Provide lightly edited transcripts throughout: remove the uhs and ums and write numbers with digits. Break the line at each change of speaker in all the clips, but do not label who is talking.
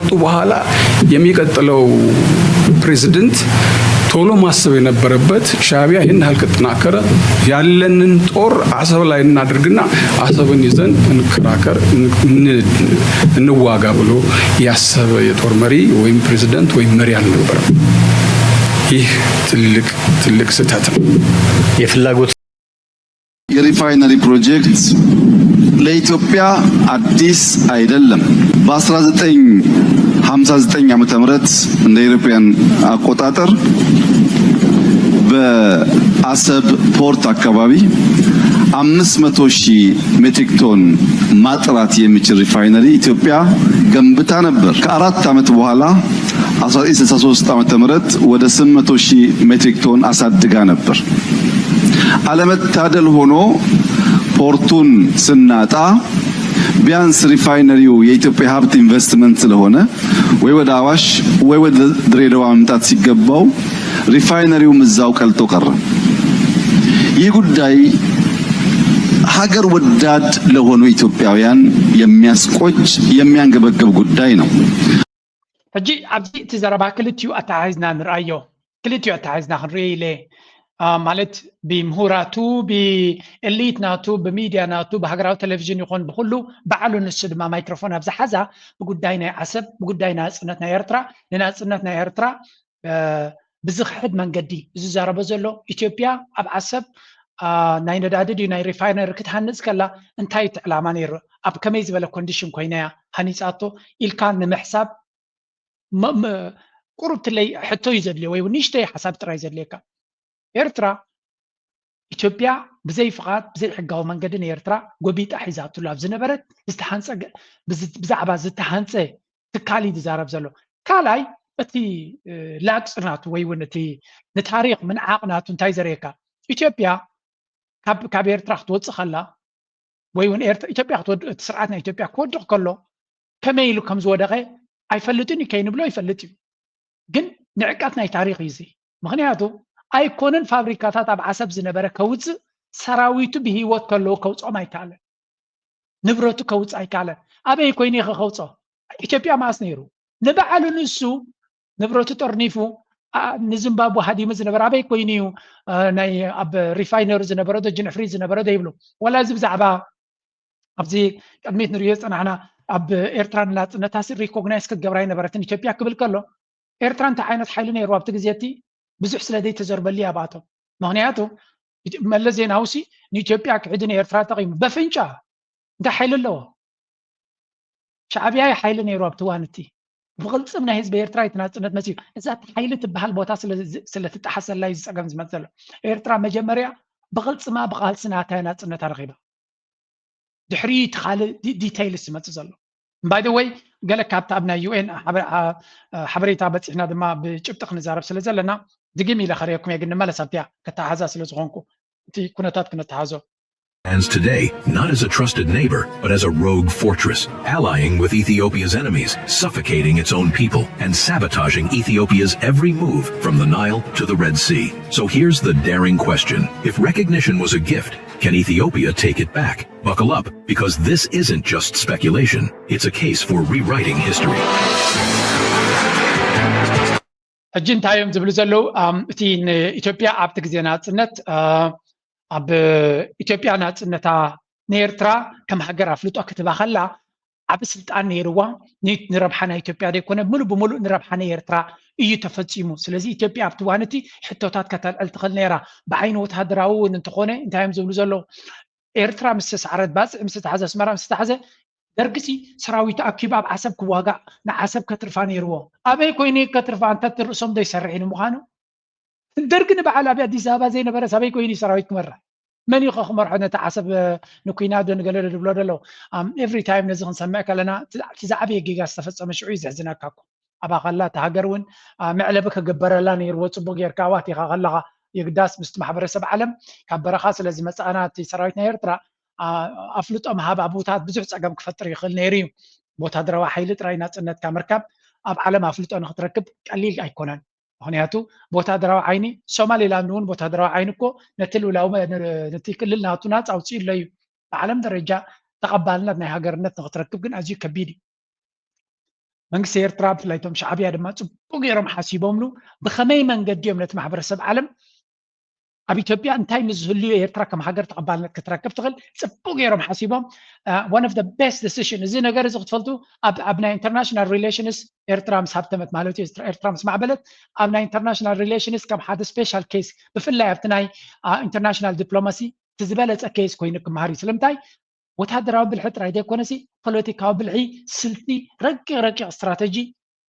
በኋላ የሚቀጥለው ፕሬዝዳንት ቶሎ ማሰብ የነበረበት ሻዕቢያ ይህን ያህል ከተጠናከረ ያለንን ጦር አሰብ ላይ እናድርግና አሰብን ይዘን እንከራከር እንዋጋ ብሎ ያሰበ የጦር መሪ ወይም ፕሬዝዳንት ወይም መሪ አልነበረም። ይህ ትልቅ ስህተት ነው።
የፍላጎት
የሪፋይነሪ ፕሮጀክት ለኢትዮጵያ አዲስ አይደለም። በ1959 ዓመተ ምህረት እንደ ኢሮፒያን አቆጣጠር በአሰብ ፖርት አካባቢ 500,000 ሜትሪክ ቶን ማጥራት የሚችል ሪፋይነሪ ኢትዮጵያ ገንብታ ነበር። ከ4 ዓመት በኋላ 1963 ዓመተ ምህረት ወደ 800,000 ሜትሪክ ቶን አሳድጋ ነበር። አለመታደል ሆኖ ፖርቱን ስናጣ ቢያንስ ሪፋይነሪው የኢትዮጵያ ሀብት ኢንቨስትመንት ስለሆነ ወይ ወደ አዋሽ ወይ ወደ ድሬዳዋ መምጣት ሲገባው ሪፋይነሪው እዛው ቀልጦ ቀረ። ይህ ጉዳይ ሀገር ወዳድ ለሆኑ ኢትዮጵያውያን የሚያስቆጭ የሚያንገበግብ ጉዳይ ነው።
ሕጂ ኣብዚ እቲ ዘረባ ክልቲኡ ኣተሓሒዝና ንርአዮ ክልቲኡ ኣተሓሒዝና ክንርኢ ኢለ ማለት ብምሁራቱ ብኤሊት ናቱ በሚዲያ ናቱ በሃገራዊ ቴሌቪዥን ይኹን ብኩሉ በዓሉ ንሱ ድማ ማይክሮፎን ኣብ ዝሓዛ ብጉዳይ ናይ ዓሰብ ብጉዳይ ናጽነት ናይ ኤርትራ ንናጽነት ናይ ኤርትራ ብዝኽሕድ መንገዲ ዝዛረበ ዘሎ ኢትዮጵያ ኣብ ዓሰብ ናይ ነዳዲ ድዩ ናይ ሪፋይነሪ ክትሃንጽ ከላ እንታይ እቲ ዕላማ ነይሩ ኣብ ከመይ ዝበለ ኮንዲሽን ኮይና እያ ሃኒጻቶ ኢልካ ንምሕሳብ ቁሩብ ትለይ ሕቶ እዩ ዘድልዮ ወይ ንእሽተይ ሓሳብ ጥራይ ዘድልየካ ኤርትራ ኢትዮጵያ ብዘይ ፍቃድ ብዘይ ሕጋዊ መንገዲ ንኤርትራ ጎቢጣ ሒዛትሉ ኣብ ዝነበረት ብዛዕባ ዝተሃንፀ ትካል ዝዛረብ ዘሎ ካልኣይ እቲ ላቅፅናቱ ወይ እውን እቲ ንታሪክ ምንዓቅናቱ እንታይ ዘርእየካ ኢትዮጵያ ካብ ኤርትራ ክትወፅእ ከላ ወይ እውን ኢትዮጵያ እቲ ስርዓት ናይ ኢትዮጵያ ክወድቕ ከሎ ከመይ ኢሉ ከም ዝወደቀ ኣይፈልጥን እዩ ከይንብሎ ይፈልጥ እዩ ግን ንዕቀት ናይ ታሪክ እዩ እዚ ምክንያቱ ኣይኮነን ፋብሪካታት ኣብ ዓሰብ ዝነበረ ከውፅእ ሰራዊቱ ብሂወት ከለዎ ከውፅኦም ኣይከኣለን ንብረቱ ከውፅእ ኣይከኣለን ኣበይ ኮይኑ ከውፅኦ ኢትዮጵያ ማስ ነይሩ ንበዓሉ ንሱ ንብረቱ ጠርኒፉ ንዚምባብዌ ሃዲሙ ዝነበረ ኣበይ ኮይኑ እዩ ናይ ኣብ ሪፋይነሪ ዝነበረ ጅንፍሪ ዝነበረ ይብሉ ወላ እዚ ብዛዕባ ኣብዚ ቅድሚት ንሪኦ ፀናሕና ኣብ ኤርትራ ናጽነታ ሪኮግናይዝ ክትገብራ ይነበረትን ኢትዮጵያ ክብል ከሎ ኤርትራ እንታይ ዓይነት ሓይሊ ነይሩ ኣብቲ ግዜ እቲ ብዙሕ ስለዘይ ተዘርበሊ ኣባቶም ምክንያቱ መለስ ዜናዊ ንኢትዮጵያ ክሕድን ኤርትራ ተቂሙ በፍንጫ እንታይ ሓይሊ ኣለዎ ሻዕብያ ሓይሊ ነይሩ ኣብቲ እዋን እቲ ብቅልፅም ናይ ህዝቢ ኤርትራ ናጽነት መሲሉ እዛ ሓይሊ ትበሃል ቦታ ስለትጣሓሰላ እዩ ዝፀገም ዝመፅ ዘሎ ኤርትራ መጀመርያ ብቅልፅማ ብቃልስናታ ናጽነታ ረኺባ ድሕሪ እቲ ካልእ ዲቴይልስ ዝመፅእ ዘሎ ባይ ዘ ወይ ገለ ካብቲ ኣብ ናይ ዩኤን ሓበሬታ በፂሕና ድማ ብጭብጢ ክንዛረብ ስለ ዘለና ድግም ኢለ ከሪአኩም እየ ግን ንመለስ ኣብቲያ ከተሓዛ ስለ ዝኾንኩ እቲ ኩነታት ክነተሓዞ
Stands today not as a trusted neighbor, but as a rogue fortress, allying with Ethiopia's enemies, suffocating its own people, and sabotaging Ethiopia's every move from the Nile to the Red Sea. So here's the daring question. If recognition was a gift, can Ethiopia take it back? Buckle up, because this isn't just speculation. It's a case for rewriting history.
ሕጂ እንታዮም ዝብሉ ዘለው እቲ ንኢትዮጵያ ኣብቲ ግዜ ናጽነት ኣብ ኢትዮጵያ ናጽነታ ንኤርትራ ከም ሃገር ኣፍልጦ ክትባ ከላ ዓብ ስልጣን ነይርዋ ንረብሓ ናይ ኢትዮጵያ ዘይኮነ ሙሉእ ብሙሉእ ንረብሓ ናይ ኤርትራ እዩ ተፈፂሙ ስለዚ ኢትዮጵያ ኣብቲ እዋን እቲ ሕቶታት ከተልዕል ትኽእል ነይራ ብዓይኒ ወተሃደራዊ እውን እንትኾነ እንታዮም ዝብሉ ዘለው ኤርትራ ምስ ተሰዓረት ባፅዕ ምስ ተሓዘ ኣስመራ ምስ ተሓዘ ደርግሲ ሰራዊቱ ኣኪቡ ኣብ ዓሰብ ክዋጋእ ንዓሰብ ከትርፋ ነይርዎ ኣበይ ኮይኑ ከትርፋ እንተት ርእሶም ዘይሰርሕ ንምዃኑ ደርግ ንበዓል ኣብ ኣዲስ ኣበባ ዘይነበረ ሰበይ ኮይኑ ሰራዊት ክመርሕ መን እዩ ክመርሖ ነቲ ዓሰብ ንኩናዶ ንገለ ድብሎ ደለው ኤቭሪ ታይም ነዚ ክንሰምዕ ከለና እቲ ዝዓበየ ጌጋ ዝተፈፀመ ሽዑ እዩ ዘሕዝነካ እኮ ኣባ ከላ እቲ ሃገር እውን መዕለቢ ከገበረላ ነይርዎ ፅቡቅ ጌርካ ዋት ኢኻ ከለኻ የግዳስ ምስቲ ማሕበረሰብ ዓለም ካብ በረኻ ስለ ዝመፅኣና እቲ ሰራዊት ናይ ኤርትራ ኣፍልጦ ምሃብ ኣቦታት ብዙሕ ፀገም ክፈጥር ይኽእል ነይሩ እዩ ወታደራዊ ሓይሊ ጥራይ ናጽነትካ ምርካብ ኣብ ዓለም ኣፍልጦ ንክትረክብ ቀሊል ኣይኮነን ምክንያቱ ወታደራዊ ዓይኒ ሶማሌላንድ እውን ወታደራዊ ዓይኒ እኮ ነቲ ልውላዊ ነቲ ክልል ናቱ ናፅ ኣውፅኡ ኣሎ እዩ ብዓለም ደረጃ ተቐባልነት ናይ ሃገርነት ንክትረክብ ግን ኣዝዩ ከቢድ እዩ መንግስቲ ኤርትራ ብፍላይቶም ሻዕብያ ድማ ጽቡቅ ገይሮም ሓሲቦምሉ ብኸመይ መንገዲዮም ነቲ ማሕበረሰብ ዓለም ኣብ ኢትዮጵያ እንታይ ንዝህልዩ ኤርትራ ከም ሃገር ተቐባልነት ክትረክብ ትኽእል ጽቡቅ ገይሮም ሓሲቦም one of the best decision እዚ ነገር እዚ ክትፈልጡ ኣብ ናይ ኢንተርናሽናል ሪሌሽንስ ኤርትራ ምስ ሃብተመት ማለት እዩ ኤርትራ ምስ ማዕበለት ኣብ ናይ ኢንተርናሽናል ሪሌሽንስ ከም ሓደ ስፔሻል ኬስ ብፍላይ ኣብቲ ናይ ኢንተርናሽናል ዲፕሎማሲ ትዝበለፀ ኬስ ኮይኑ ክመሃር እዩ ስለምንታይ ወታደራዊ ብልሒ ጥራይ ዘይኮነሲ ፖለቲካዊ ብልሒ ስልቲ ረቂቕ ስትራቴጂ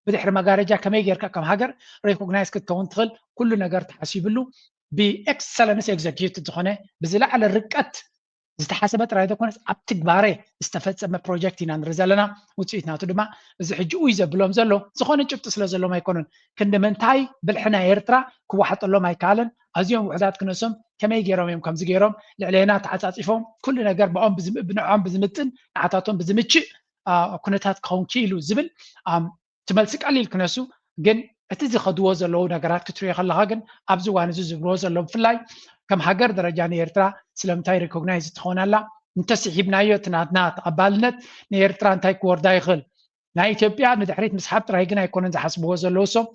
ብድሕሪ መጋረጃ ከመይ ጌርካ ከም ሃገር ሬኮግናይዝ ክትከውን ትኽእል ኩሉ ነገር ተሓሲብሉ ብኤክሰለንስ ኤግዜኪዩቲቭ ዝኾነ ብዝለዓለ ርቀት ዝተሓሰበ ጥራይ ዘይኮነስ ኣብ ትግባሬ ዝተፈፀመ ፕሮጀክት ኢና ንርኢ ዘለና ውፅኢት ናቱ ድማ እዚ ሕጂ ውይ ዘብሎም ዘሎ ዝኾነ ጭብጢ ስለ ዘሎም ኣይኮነን ክንዲ ምንታይ ብልሕና ኤርትራ ክዋሓጠሎም ኣይከኣለን ኣዝዮም ውሕዳት ክነሶም ከመይ ገይሮም እዮም ከምዚ ገይሮም ልዕለና ተዓፃፂፎም ኩሉ ነገር ብንዖም ብዝምጥን ንዓታቶም ብዝምችእ ኩነታት ክኸውን ኢሉ ዝብል ትመልሲ ቀሊል ክነሱ ግን እቲ ዝኸድዎ ዘለዉ ነገራት ክትሪኦ ከለኻ ግን ኣብዚ እዋን እዚ ዝብልዎ ዘሎ ብፍላይ ከም ሃገር ደረጃ ንኤርትራ ስለምንታይ ሪኮግናይዝ ትኾናላ እንተስሒብናዮ እቲ ናትና ተቐባልነት ንኤርትራ እንታይ ክወርዳ ይኽእል ናይ ኢትዮጵያ ንድሕሪት ምስሓብ ጥራይ ግን ኣይኮነን ዝሓስብዎ ዘለዉ ሶም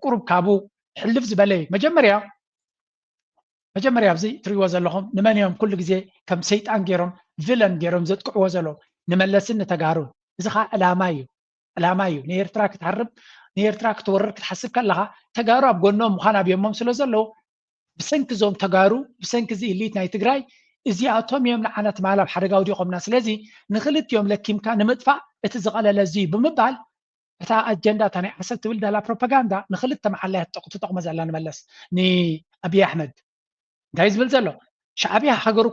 ቁሩብ ካብኡ ሕልፍ ዝበለ እዩ መጀመርያ ኣብዚ ትሪእዎ ዘለኹም ንመን እዮም ኩሉ ግዜ ከም ሰይጣን ገይሮም ቪለን ገይሮም ዘጥቅዕዎ ዘለዉ ንመለስን ንተጋሩን እዚ ከዓ ዕላማ እዩ ንኤርትራ ክትሃርብ ንኤርትራ ክትወርር ክትሓስብ ከለኻ ተጋሩ ኣብ ጎኖም ምዃን ኣብዮሞም ስለ ዘለዉ ብሰንኪ ዞም ተጋሩ ብሰንኪ እዚ ኢሊት ናይ ትግራይ እዚኣቶም እዮም ንዓና ትማል ኣብ ሓደጋ ውዲቖምና ስለዚ ንክልቲኦም ለኪምካ ንምጥፋእ እቲ ዝቐለለ እዚ ብምባል እታ ኣጀንዳ እታ ናይ ዓሰብ ትብል ዳላ ፕሮፓጋንዳ ንክልተ መሓላይ ትጠቕሞ ዘላ ንመለስ ንኣብይ ኣሕመድ እንታይ ዝብል ዘሎ ሻዕብያ ሃገሩ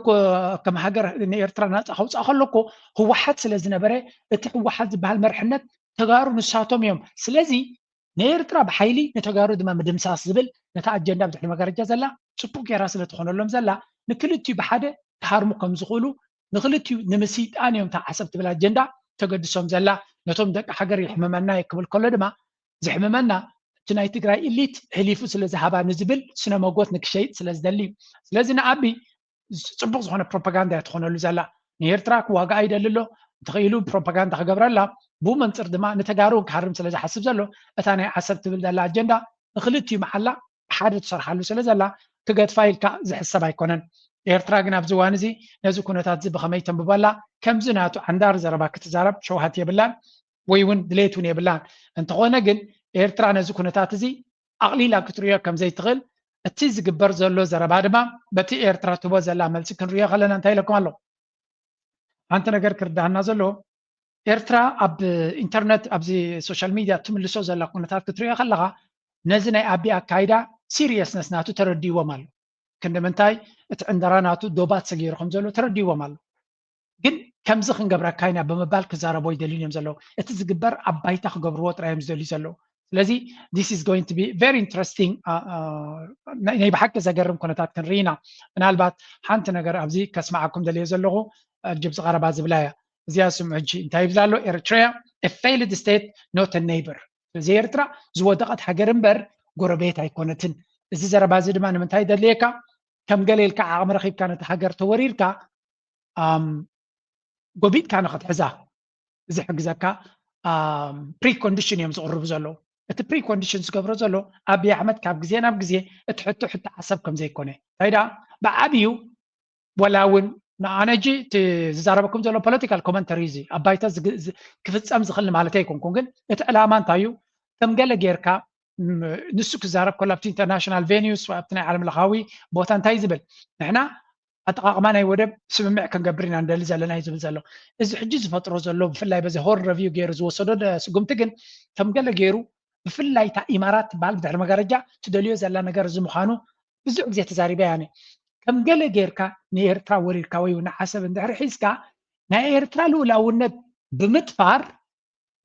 ከም ሃገር ንኤርትራ ናፃ ከውፃእ ከለኮ ህወሓት ስለ ዝነበረ እቲ ህወሓት ዝበሃል መርሕነት ተጋሩ ንሳቶም እዮም ስለዚ ንኤርትራ ብሓይሊ ንተጋሩ ድማ ምድምሳስ ዝብል ነታ ኣጀንዳ ብድሕሪ መጋረጃ ዘላ ፅቡቅ ጌራ ስለትኾነሎም ዘላ ንክልትዩ ብሓደ ተሃርሙ ከም ዝኽእሉ ንክልትዩ ንምስይጣን እዮም እታ ዓሰብ ትብል ኣጀንዳ ተገድሶም ዘላ ነቶም ደቂ ሃገር ይሕምመና ክብል ከሎ ድማ ዝሕምመና እቲ ናይ ትግራይ ኢሊት ሕሊፉ ስለ ዝሃባ ንዝብል ስነ መጎት ንክሸይጥ ስለ ዝደሊ እዩ ስለዚ ንዓቢ ፅቡቅ ዝኾነ ፕሮፓጋንዳ እያ ትኾነሉ ዘላ ንኤርትራ ክዋጋኣ ይደሊ ኣሎ እንተኽኢሉ ፕሮፓጋንዳ ክገብረላ ብኡ መንፅር ድማ ንተጋሩ ክሃርም ስለ ዝሓስብ ዘሎ እታ ናይ ዓሰብ ትብል ዘላ ኣጀንዳ ንክልትዩ መሓላ ሓደ ትሰርሓሉ ስለ ዘላ ክገድፋ ኢልካ ዝሕሰብ ኣይኮነን ኤርትራ ግን ኣብዚ እዋን እዚ ነዚ ኩነታት እዚ ብኸመይ ተንብበላ ከምዚ ናቱ ዓንዳር ዘረባ ክትዛረብ ሸውሃት የብላን ወይ እውን ድሌት እውን የብላን እንተኾነ ግን ኤርትራ ነዚ ኩነታት እዚ ኣቕሊላ ክትሪኦ ከም ዘይትኽእል እቲ ዝግበር ዘሎ ዘረባ ድማ በቲ ኤርትራ ትቦ ዘላ መልሲ ክንሪኦ ከለና እንታይ ኢለኩም ኣሎ ሓንቲ ነገር ክርዳህና ዘሎ ኤርትራ ኣብ ኢንተርኔት ኣብዚ ሶሻል ሚድያ ትምልሶ ዘላ ኩነታት ክትሪኦ ከለኻ ነዚ ናይ ኣቢ ኣካይዳ ሲሪየስነስ ናቱ ተረዲዎም ኣሎ ክንዲ ምንታይ እቲ ዕንደራ ናቱ ዶባት ሰጊሩ ከም ዘሎ ተረዲዎም ኣሎ ግን ከምዚ ክንገብረካ ኢና ብምባል ክዛረቦ ይደልዩ እዮም ዘለዉ እቲ ዝግበር ኣብ ባይታ ክገብርዎ ጥራዮም ዝደልዩ ዘለዉ ስለዚ this is going to be very interesting ናይ ብሓቂ ዘገርም ኩነታት ክንርኢ ኢና ምናልባት ሓንቲ ነገር ኣብዚ ከስማዓኩም ደልየ ዘለኹ ጅብዚ ቀረባ ዝብላ እያ እዚኣ ስምዑ ሕጂ እንታይ ይብላ ኣሎ ኤርትራ a failed state not a neighbor ስለዚ ኤርትራ ዝወደቐት ሃገር እምበር ጎረቤት ኣይኮነትን እዚ ዘረባ እዚ ድማ ንምንታይ ደልየካ ከም ገሌልካ ዓቕሚ ረኺብካ ነቲ ሃገር ተወሪርካ ጎቢጥካ ንኽትሕዛ እዚ ሕግዘካ ፕሪኮንዲሽን እዮም ዝቕርቡ ዘለዉ እቲ ፕሪኮንዲሽን ዝገብሮ ዘሎ ኣብይ ኣሕመድ ካብ ግዜ ናብ ግዜ እቲ ሕቶ ዓሰብ ከም ዘይኮነ እንታይ ዳ ብዓብዩ ወላ እውን ንኣነጂ ዝዛረበኩም ዘሎ ፖለቲካል ኮመንተሪ እዚ ኣብ ባይታ ክፍፀም ዝኽእል ማለት ኣይኮንኩን ግን እቲ ዕላማ እንታይ እዩ ከም ገለ ጌርካ ንሱ ክዛረብ ከሎ ኣብቲ ኢንተርናሽናል ቬኒዩስ ኣብቲ ናይ ዓለም ለኻዊ ቦታ እንታይ ዝብል ንሕና ኣጠቃቅማ ናይ ወደብ ስምምዕ ክንገብር ኢና ንደሊ ዘለና እዩ ዝብል ዘሎ እዚ ሕጂ ዝፈጥሮ ዘሎ ብፍላይ በዚ ሆር ሬቪው ገይሩ ዝወሰዶ ስጉምቲ ግን ከም ገለ ገይሩ ብፍላይ እታ ኢማራት ትበሃል ብድሕሪ መጋረጃ ትደልዮ ዘላ ነገር እዚ ምዃኑ ብዙሕ ግዜ ተዛሪበ ያነ ከም ገለ ጌርካ ንኤርትራ ወሪርካ ወይ ንዓሰብ እንድሕሪ ሒዝካ ናይ ኤርትራ ልኡላውነት ብምጥፋር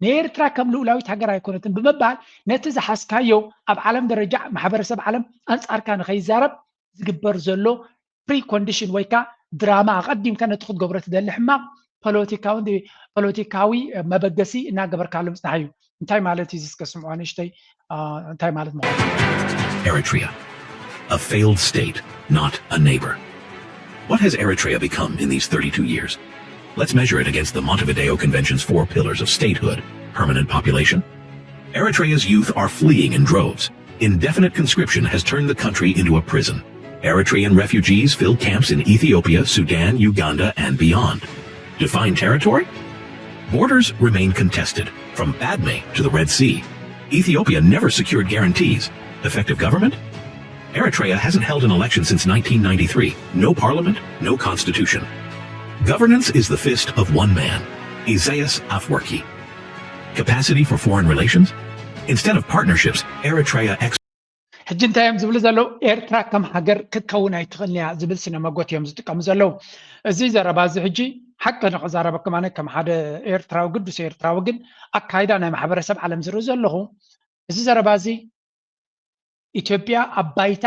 ንኤርትራ ከም ልኡላዊት ሃገር ኣይኮነትን ብምባል ነቲ ዝሓስካዮ ኣብ ዓለም ደረጃ ማሕበረሰብ ዓለም ኣንጻርካ ንኸይዛረብ ዝግበር ዘሎ ፕሪኮንዲሽን ወይ ከዓ ድራማ ኣቐዲምካ ነቲ ክትገብሮ ትደሊ ሕማቕ ፖለቲካዊ መበገሲ እናገበርካሉ ምፅናሕ እዩ እንታይ ማለት እዩ ዝስከስምዖ ንእሽተይ እንታይ ማለት ምዃኑ
Eritrea, a failed state, not a neighbor. What has Eritrea become in these 32 years? Let's measure it against the Montevideo Convention's 4 pillars of statehood: permanent population. Eritrea's youth are fleeing in droves. Indefinite conscription has turned the country into a prison. Eritrean refugees fill camps in Ethiopia, Sudan, Uganda, and beyond. Define territory? Borders remain contested, from Badme to the Red Sea. Ethiopia never secured guarantees. Effective government? Eritrea hasn't held an election since 1993. No parliament, no constitution. Governance is the fist of one man, Isaias Afwerki. Capacity for foreign relations? Instead of partnerships, Eritrea
ሕጂ እንታይ እዮም ዝብሉ ዘለዉ ኤርትራ ከም ሃገር ክትከውን ኣይትኽእልን እያ ዝብል ስነ መጎት እዮም ዝጥቀሙ ዘለዉ እዚ ዘረባ እዚ ሕጂ ሓቂ ንኽዛረበኩም ኣነ ከም ሓደ ኤርትራዊ ቅዱስ ኤርትራዊ ግን ኣካይዳ ናይ ማሕበረሰብ ዓለም ዝርኢ ዘለኹ እዚ ዘረባ እዚ ኢትዮጵያ ኣብ ባይታ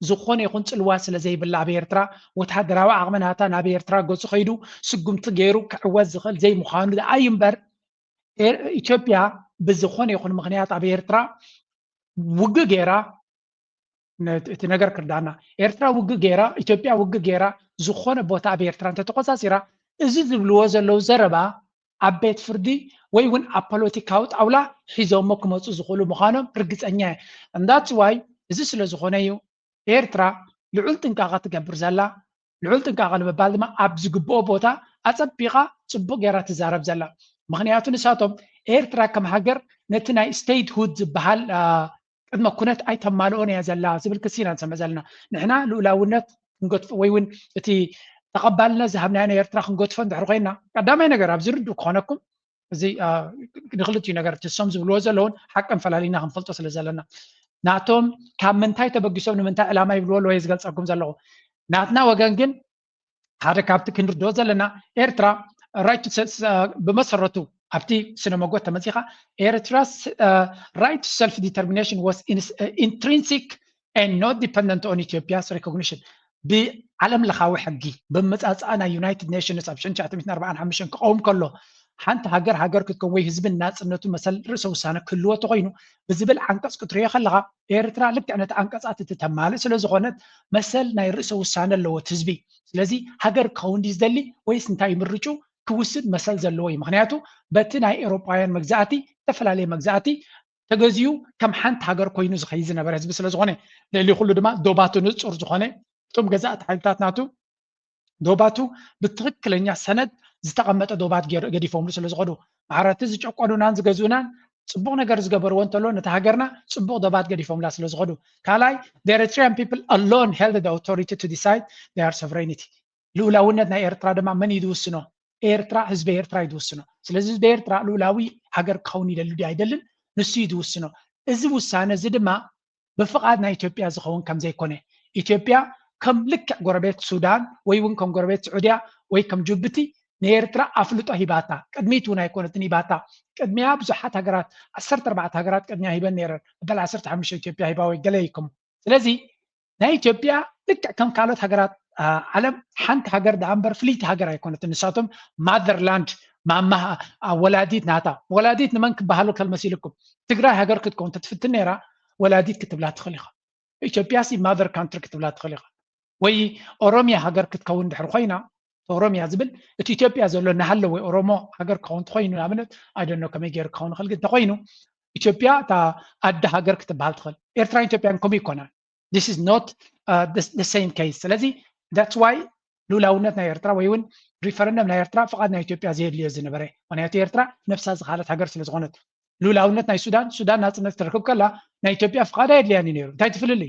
ዝኾነ ይኹን ፅልዋ ስለ ዘይብላ ኣብ ኤርትራ ወተሃደራዊ ዓቕሚ ናታ ናብ ኤርትራ ገፁ ኸይዱ ስጉምቲ ገይሩ ክዕወዝ ዝኽእል ዘይምዃኑ ኣይ እምበር ኢትዮጵያ ብዝኾነ ይኹን ምክንያት ኣብ ኤርትራ ውግእ ገይራ እቲ ነገር ክርዳና ኤርትራ ውግእ ገይራ ኢትዮጵያ ውግእ ገይራ ዝኾነ ቦታ ኣብ ኤርትራ እንተተቆፃፂራ እዚ ዝብልዎ ዘለዉ ዘረባ ኣብ ቤት ፍርዲ ወይ እውን ኣብ ፖለቲካዊ ጣውላ ሒዞሞ ክመፁ ዝኽእሉ ምዃኖም ርግፀኛ እየ እንዳፅዋይ እዚ ስለ ዝኾነ እዩ ኤርትራ ልዑል ጥንቃቐ ትገብር ዘላ ልዑል ጥንቃቐ ንምባል ድማ ኣብ ዝግብኦ ቦታ ኣፀቢቓ ፅቡቅ ጌራ ትዛረብ ዘላ ምክንያቱ ንሳቶም ኤርትራ ከም ሃገር ነቲ ናይ ስቴት ሁድ ዝበሃል ቅድመ ኩነት ኣይተማልኦን እያ ዘላ ዝብል ክሲ ኢና ንሰምዕ ዘለና ንሕና ልኡላውነት ክንገድፎ ወይ እውን እቲ ተቐባልነት ዝሃብናዮ ኤርትራ ክንገድፎ እንድሕር ኮይና ቀዳማይ ነገር ኣብ ዝርድእ ክኾነኩም እዚ ንክልቲኡ ነገር ትሶም ዝብልዎ ዘለውን ሓቅን ፈላሊና ክንፈልጦ ስለ ዘለና ናቶም ካብ ምንታይ ተበጊሶም ንምንታይ ዕላማ ይብልዎ ኣለዎ ዝገልፀኩም ዘለኹ ናትና ወገን ግን ሓደ ካብቲ ክንርድኦ ዘለና ኤርትራ ራይት ብመሰረቱ ኣብቲ ስነ መጎት ተመፂኻ ኤርትራስ right to self-determination was intrinsic and not dependent on Ethiopia's recognition ብዓለም ለኻዊ ሕጊ ብምፃፅኣ ናይ ዩናይትድ ኔሽንስ ኣብ 1945 ክቐውም ከሎ ሓንቲ ሃገር ክትከውን ወይ ህዝቢ ናፅነቱ መሰል ርእሰ ውሳነ ክህልዎ ተኮይኑ ብዝብል ዓንቀፅ ክትሪኦ ከለኻ ኤርትራ ልክዕ ነቲ ዓንቀፃት እትተማልእ ስለ ዝኾነት መሰል ናይ ርእሰ ውሳነ ኣለዎት ህዝቢ ስለዚ ሃገር ክኸውን ዲ ዝደሊ ወይስ እንታይ ይምርጩ ክውስድ መሰል ዘለዎ እዩ ምክንያቱ በቲ ናይ ኤውሮጳውያን መግዛእቲ ዝተፈላለየ መግዛእቲ ተገዚኡ ከም ሓንቲ ሃገር ኮይኑ ዝኸይድ ዝነበረ ህዝቢ ስለ ዝኾነ ልዕሊ ኩሉ ድማ ዶባቱ ንፁር ዝኾነ እቶም ገዛእቲ ሓይልታት ናቱ ዶባቱ ብትክክለኛ ሰነድ ዝተቐመጠ ዶባት ገዲፎምሉ ስለ ዝኸዱ ማሕበረቲ ዝጨቆኑናን ዝገዝኡናን ፅቡቅ ነገር ዝገበርዎ እንተሎ ነቲ ሃገርና ፅቡቅ ዶባት ገዲፎምላ ስለ ዝኸዱ ካልኣይ the Eritrean people alone held the authority to decide their sovereignty ልኡላውነት ናይ ኤርትራ ድማ መን ይድውስኖ ኤርትራ ህዝቢ ኤርትራ ይድውስኖ ስለዚ ህዝቢ ኤርትራ ልኡላዊ ሃገር ክኸውን ይደሊ ዲ ኣይደልን ንሱ ይድውስኖ እዚ ውሳነ እዚ ድማ ብፍቃድ ናይ ኢትዮጵያ ዝኸውን ከም ዘይኮነ ኢትዮጵያ ከም ልክዕ ጎረቤት ሱዳን ወይ እውን ከም ጎረቤት ስዑድያ ወይ ከም ጅቡቲ ንኤርትራ ኣፍልጦ ሂባታ ቅድሚት እውን ኣይኮነትን ሂባታ ቅድሚያ ብዙሓት ሃገራት 14 ሃገራት ቅድሚያ ሂበን ነይረን በል 15 ኢትዮጵያ ሂባ ወይ ገለ ይኩም ስለዚ ናይ ኢትዮጵያ ልክዕ ከም ካልኦት ሃገራት ዓለም ሓንቲ ሃገር ዳኣምበር ፍሊት ሃገር ኣይኮነትን ንሳቶም ማዘርላንድ ማማ ወላዲት ናታ ወላዲት ንመን ክበሃሉ ከልመሲልኩም ትግራይ ሃገር ክትከውን ተትፍትን ነይራ ወላዲት ክትብላ ትኽእል ኢኻ ኢትዮጵያ ሲ ማዘር ካንትሪ ክትብላ ትኽእል ኢኻ ወይ ኦሮሚያ ሃገር ክትከውን ድሕር ኮይና ኦሮሚያ ዝብል እቲ ኢትዮጵያ ዘሎ ናሃለ ወይ ኦሮሞ ሃገር ክኸውን ትኾይኑ ንኣብነት ኣይደኖ ከመይ ገይሩ ክኸውን ይኽእል ግን ተኾይኑ ኢትዮጵያ እታ ኣደ ሃገር ክትበሃል ትኽእል ኤርትራ ኢትዮጵያን ከምኡ ይኮናን this is not the same case ስለዚ that's why ልኡላውነት ናይ ኤርትራ ወይ እውን ሪፈረንደም ናይ ኤርትራ ፍቃድ ናይ ኢትዮጵያ ዘየድልዮ ዝነበረ ምክንያቱ ኤርትራ ነፍሳ ዝኻለት ሃገር ስለ ዝኾነት ልኡላውነት ናይ ሱዳን ናፅነት ትረክብ ከላ ናይ ኢትዮጵያ ፍቃድ ኣየድልያን እዩ ነይሩ እንታይ ትፍልል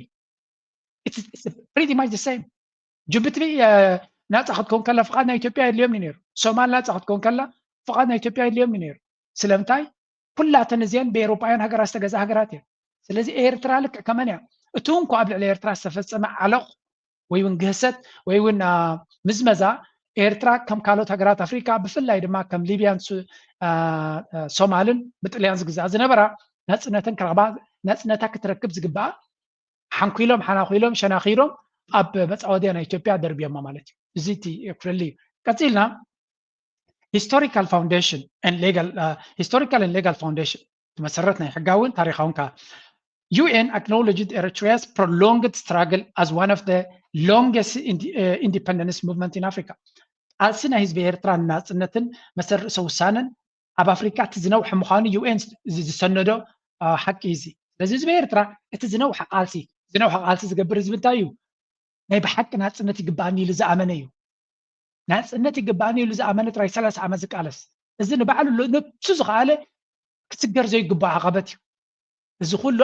it's pretty much the same ጅቡቲ ናፃ ክትከውን ከላ ፍቃድ ናይ ኢትዮጵያ የድልዮም ነይሩ ሶማል ናፃ ክትከውን ከላ ፍቃድ ናይ ኢትዮጵያ የድልዮም ነይሩ ስለምንታይ ኩላተን እዚአን ብኤውሮጳውያን ሃገራት ዝተገዛ ሃገራት እየን ስለዚ ኤርትራ ልክዕ ከመን እያ እቲ እንኳ ኣብ ልዕሊ ኤርትራ ዝተፈፀመ ዓለቕ ወይ እውን ግህሰት ወይ እውን ምዝመዛ ኤርትራ ከም ካልኦት ሃገራት ኣፍሪካ ብፍላይ ድማ ከም ሊብያን ሶማልን ብጥልያን ዝግዛእ ዝነበራ ናፅነትን ክረኽባ ናፅነታ ክትረክብ ዝግባኣ ሓንኩኢሎም ሓናኺሎም ሸናኺሎም ኣብ መፃወድያ ናይ ኢትዮጵያ ደርብዮማ ማለት እዩ እዚ እቲ ክፍለሊ እዩ ቀፂልና historical and legal foundation መሰረት ናይ ሕጋውን ታሪኻውን ከዓ UN acknowledged Eritrea's prolonged struggle as one of the longest independence movement in Africa. Alsina hizbi Eritrea naጽነትን መሰር ሰውሳነን ኣብ ኣፍሪካ እቲ ዝነውሐ ምዃኑ UN ዝሰነዶ ሓቂ እዚ ስለዚ ህዝቢ ኤርትራ እቲ ዝነውሐ ቃልሲ ዝገብር ህዝቢ እንታይ እዩ ናይ ብሓቂ ናጽነት ይግባአኒ ኢሉ ዝኣመነ እዩ ናጽነት ይግባአኒ ኢሉ ዝኣመነ ጥራይ 30 ዓመት ዝቃለስ እዚ ንባዕሉ ነብሱ ዝኸኣለ ክትስገር ዘይግባእ ዓቐበት እዩ እዚ ኩሉ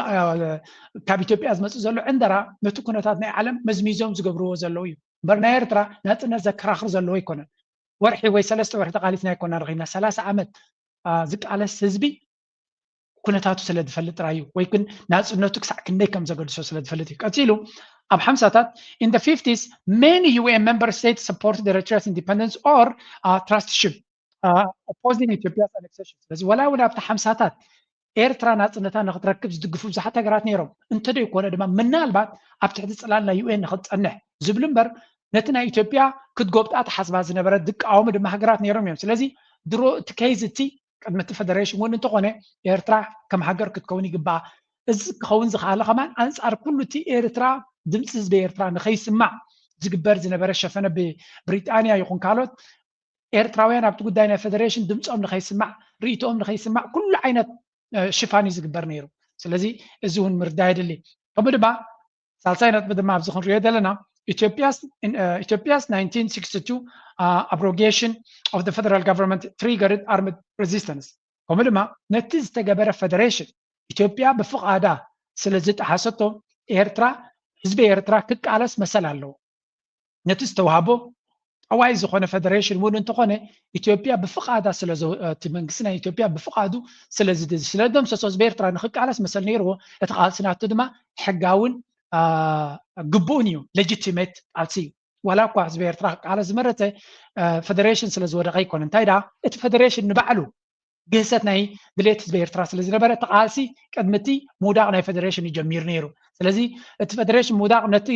ካብ ኢትዮጵያ ዝመጽእ ዘሎ ዕንደራ ነቲ ኩነታት ናይ ዓለም መዝሚዞም ዝገብርዎ ዘለዉ እዩ እምበር ናይ ኤርትራ ናጽነት ዘከራኽር ዘለዎ ኣይኮነን ወርሒ ወይ 3 ወርሒ ተቃሊስና ኣይኮና ረኺብና 30 ዓመት ዝቃለስ ህዝቢ ኩነታቱ ስለ ዝፈልጥ ጥራይ እዩ ወይ ግን ናጽነቱ ክሳዕ ክንደይ ከም ዘገድሶ ስለ ዝፈልጥ እዩ ቀፂሉ ኣብ 50ታት in the 50s many UN member states supported Eritrea's independence or trusteeship opposing Ethiopia's annexation ስለዚ ወላ እውን ኣብቲ 50ታት ኤርትራ ናጽነታ ንኽትረክብ ዝድግፉ ብዙሓት ሃገራት ነይሮም እንተደይ ኮነ ድማ ምናልባት ኣብ ትሕቲ ጽላል ናይ UN ንኽትጸንሕ ዝብል እምበር ነቲ ናይ ኢትዮጵያ ክትጎብጣ ተሓስባ ዝነበረት ዝቃወሙ ድማ ሃገራት ነይሮም እዮም ስለዚ ድሮ እቲ ከይዚ እቲ ቅድሚ እቲ ፌደሬሽን እውን እንተኾነ ኤርትራ ከም ሃገር ክትከውን ይግባኣ እዚ ክኸውን ዝኽኣለ ኸማን ኣንጻር ኩሉ እቲ ኤርትራ ድምፂ ህዝቢ ኤርትራ ንኸይስማዕ ዝግበር ዝነበረ ሸፈነ ብብሪጣንያ ይኹን ካልኦት ኤርትራውያን ኣብቲ ጉዳይ ናይ ፌደሬሽን ድምፆም ንኸይስማዕ ርእይቶኦም ንኸይስማዕ ኩሉ ዓይነት ሽፋን እዩ ዝግበር ነይሩ ስለዚ እዚ እውን ምርዳእ የድሊ ከምኡ ድማ ሳልሳይ ነጥቢ ድማ ኣብዚ ክንሪኦ ዘለና Ethiopia's 1962 abrogation of the federal government triggered armed resistance. ከምኡ ድማ ነቲ ዝተገበረ ፌደሬሽን ኢትዮጵያ ብፍቓዳ ስለ ዝጠሓሰቶ ኤርትራ ህዝቢ ኤርትራ ክቃለስ መሰል ኣለዎ ነቲ ዝተዋህቦ ጠዋይ ዝኾነ ፌደሬሽን እውን እንተኾነ ኢትዮጵያ ብፍቓዳ እቲ መንግስቲ ናይ ኢትዮጵያ ብፍቓዱ ስለ ደምሰሶ ህዝቢ ኤርትራ ንክቃለስ መሰል ነይርዎ እቲ ቃልሲ ናቱ ድማ ሕጋውን ግቡእን እዩ ሌጂቲሜት ቃልሲ እዩ ዋላ እኳ ህዝቢ ኤርትራ ክቃለስ ዝመረፀ ፌደሬሽን ስለ ዝወደቐ ይኮነ እንታይ ዳ እቲ ፌደሬሽን ንባዕሉ ግህሰት ናይ ድሌት ህዝቢ ኤርትራ ስለ ዝነበረ እቲ ቃልሲ ቅድሚ እቲ ምውዳቕ ናይ ፌደሬሽን እዩ ጀሚሩ ነይሩ ስለዚ እቲ ፌደሬሽን ምውዳቕ ነቲ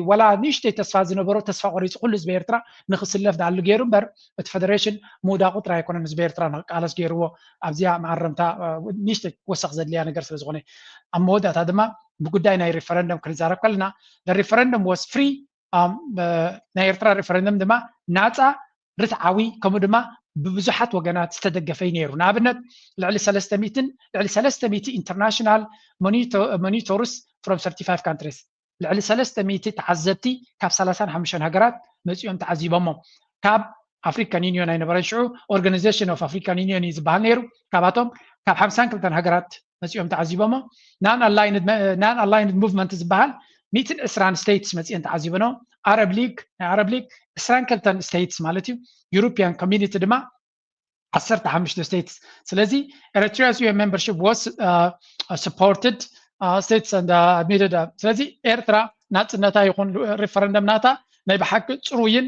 ዋላ ንእሽተይ ተስፋ ዝነበሮ ተስፋ ቆሪፁ ኩሉ ህዝቢ ኤርትራ ንክስለፍ ዳሉ ገይሩ እምበር እቲ ፌደሬሽን ምውዳቑ ጥራይ ኣይኮነን ህዝቢ ኤርትራ ንክቃለስ ገይርዎ ኣብዚኣ ማዕረምታ ንእሽተይ ወሰኽ ዘድልያ ነገር ስለ ዝኾነ ኣብ መወዳእታ ድማ ብጉዳይ ናይ ሪፈረንደም ክንዛረብ ከለና ሪፈረንደም was free ናይ ኤርትራ ሪፈረንደም ድማ ናፃ ርትዓዊ ከምኡ ድማ ብብዙሓት ወገናት ዝተደገፈ ነይሩ ንኣብነት ልዕሊ 300 ኢንተርናሽናል ሞኒተርስ from 35 countries ልዕሊ 300 ተዓዘብቲ ካብ 35 ሃገራት መፂኦም ተዓዚቦሞም ካብ ኣፍሪካን ዩኒዮን ኣይነበረን ሽዑ ኦርጋናይዜሽን ኦፍ ኣፍሪካን ዩኒዮን እዩ ዝበሃል ነይሩ ካብኣቶም ካብ 52 ሃገራት መፂኦም ተዓዚቦሞም ናን ኣላይንድ ሙቭመንት ዝበሃል 120 ስቴትስ መፂኦም ተዓዚቦኖም Arab League 22 states ማለት እዩ European Community ድማ 15 states ስለዚ Eritrea's UN membership was supported states and admitted ስለዚ ኤርትራ ናጽነታ ይኹን ሪፈረንደም ናታ ናይ ብሓቂ ጽሩይን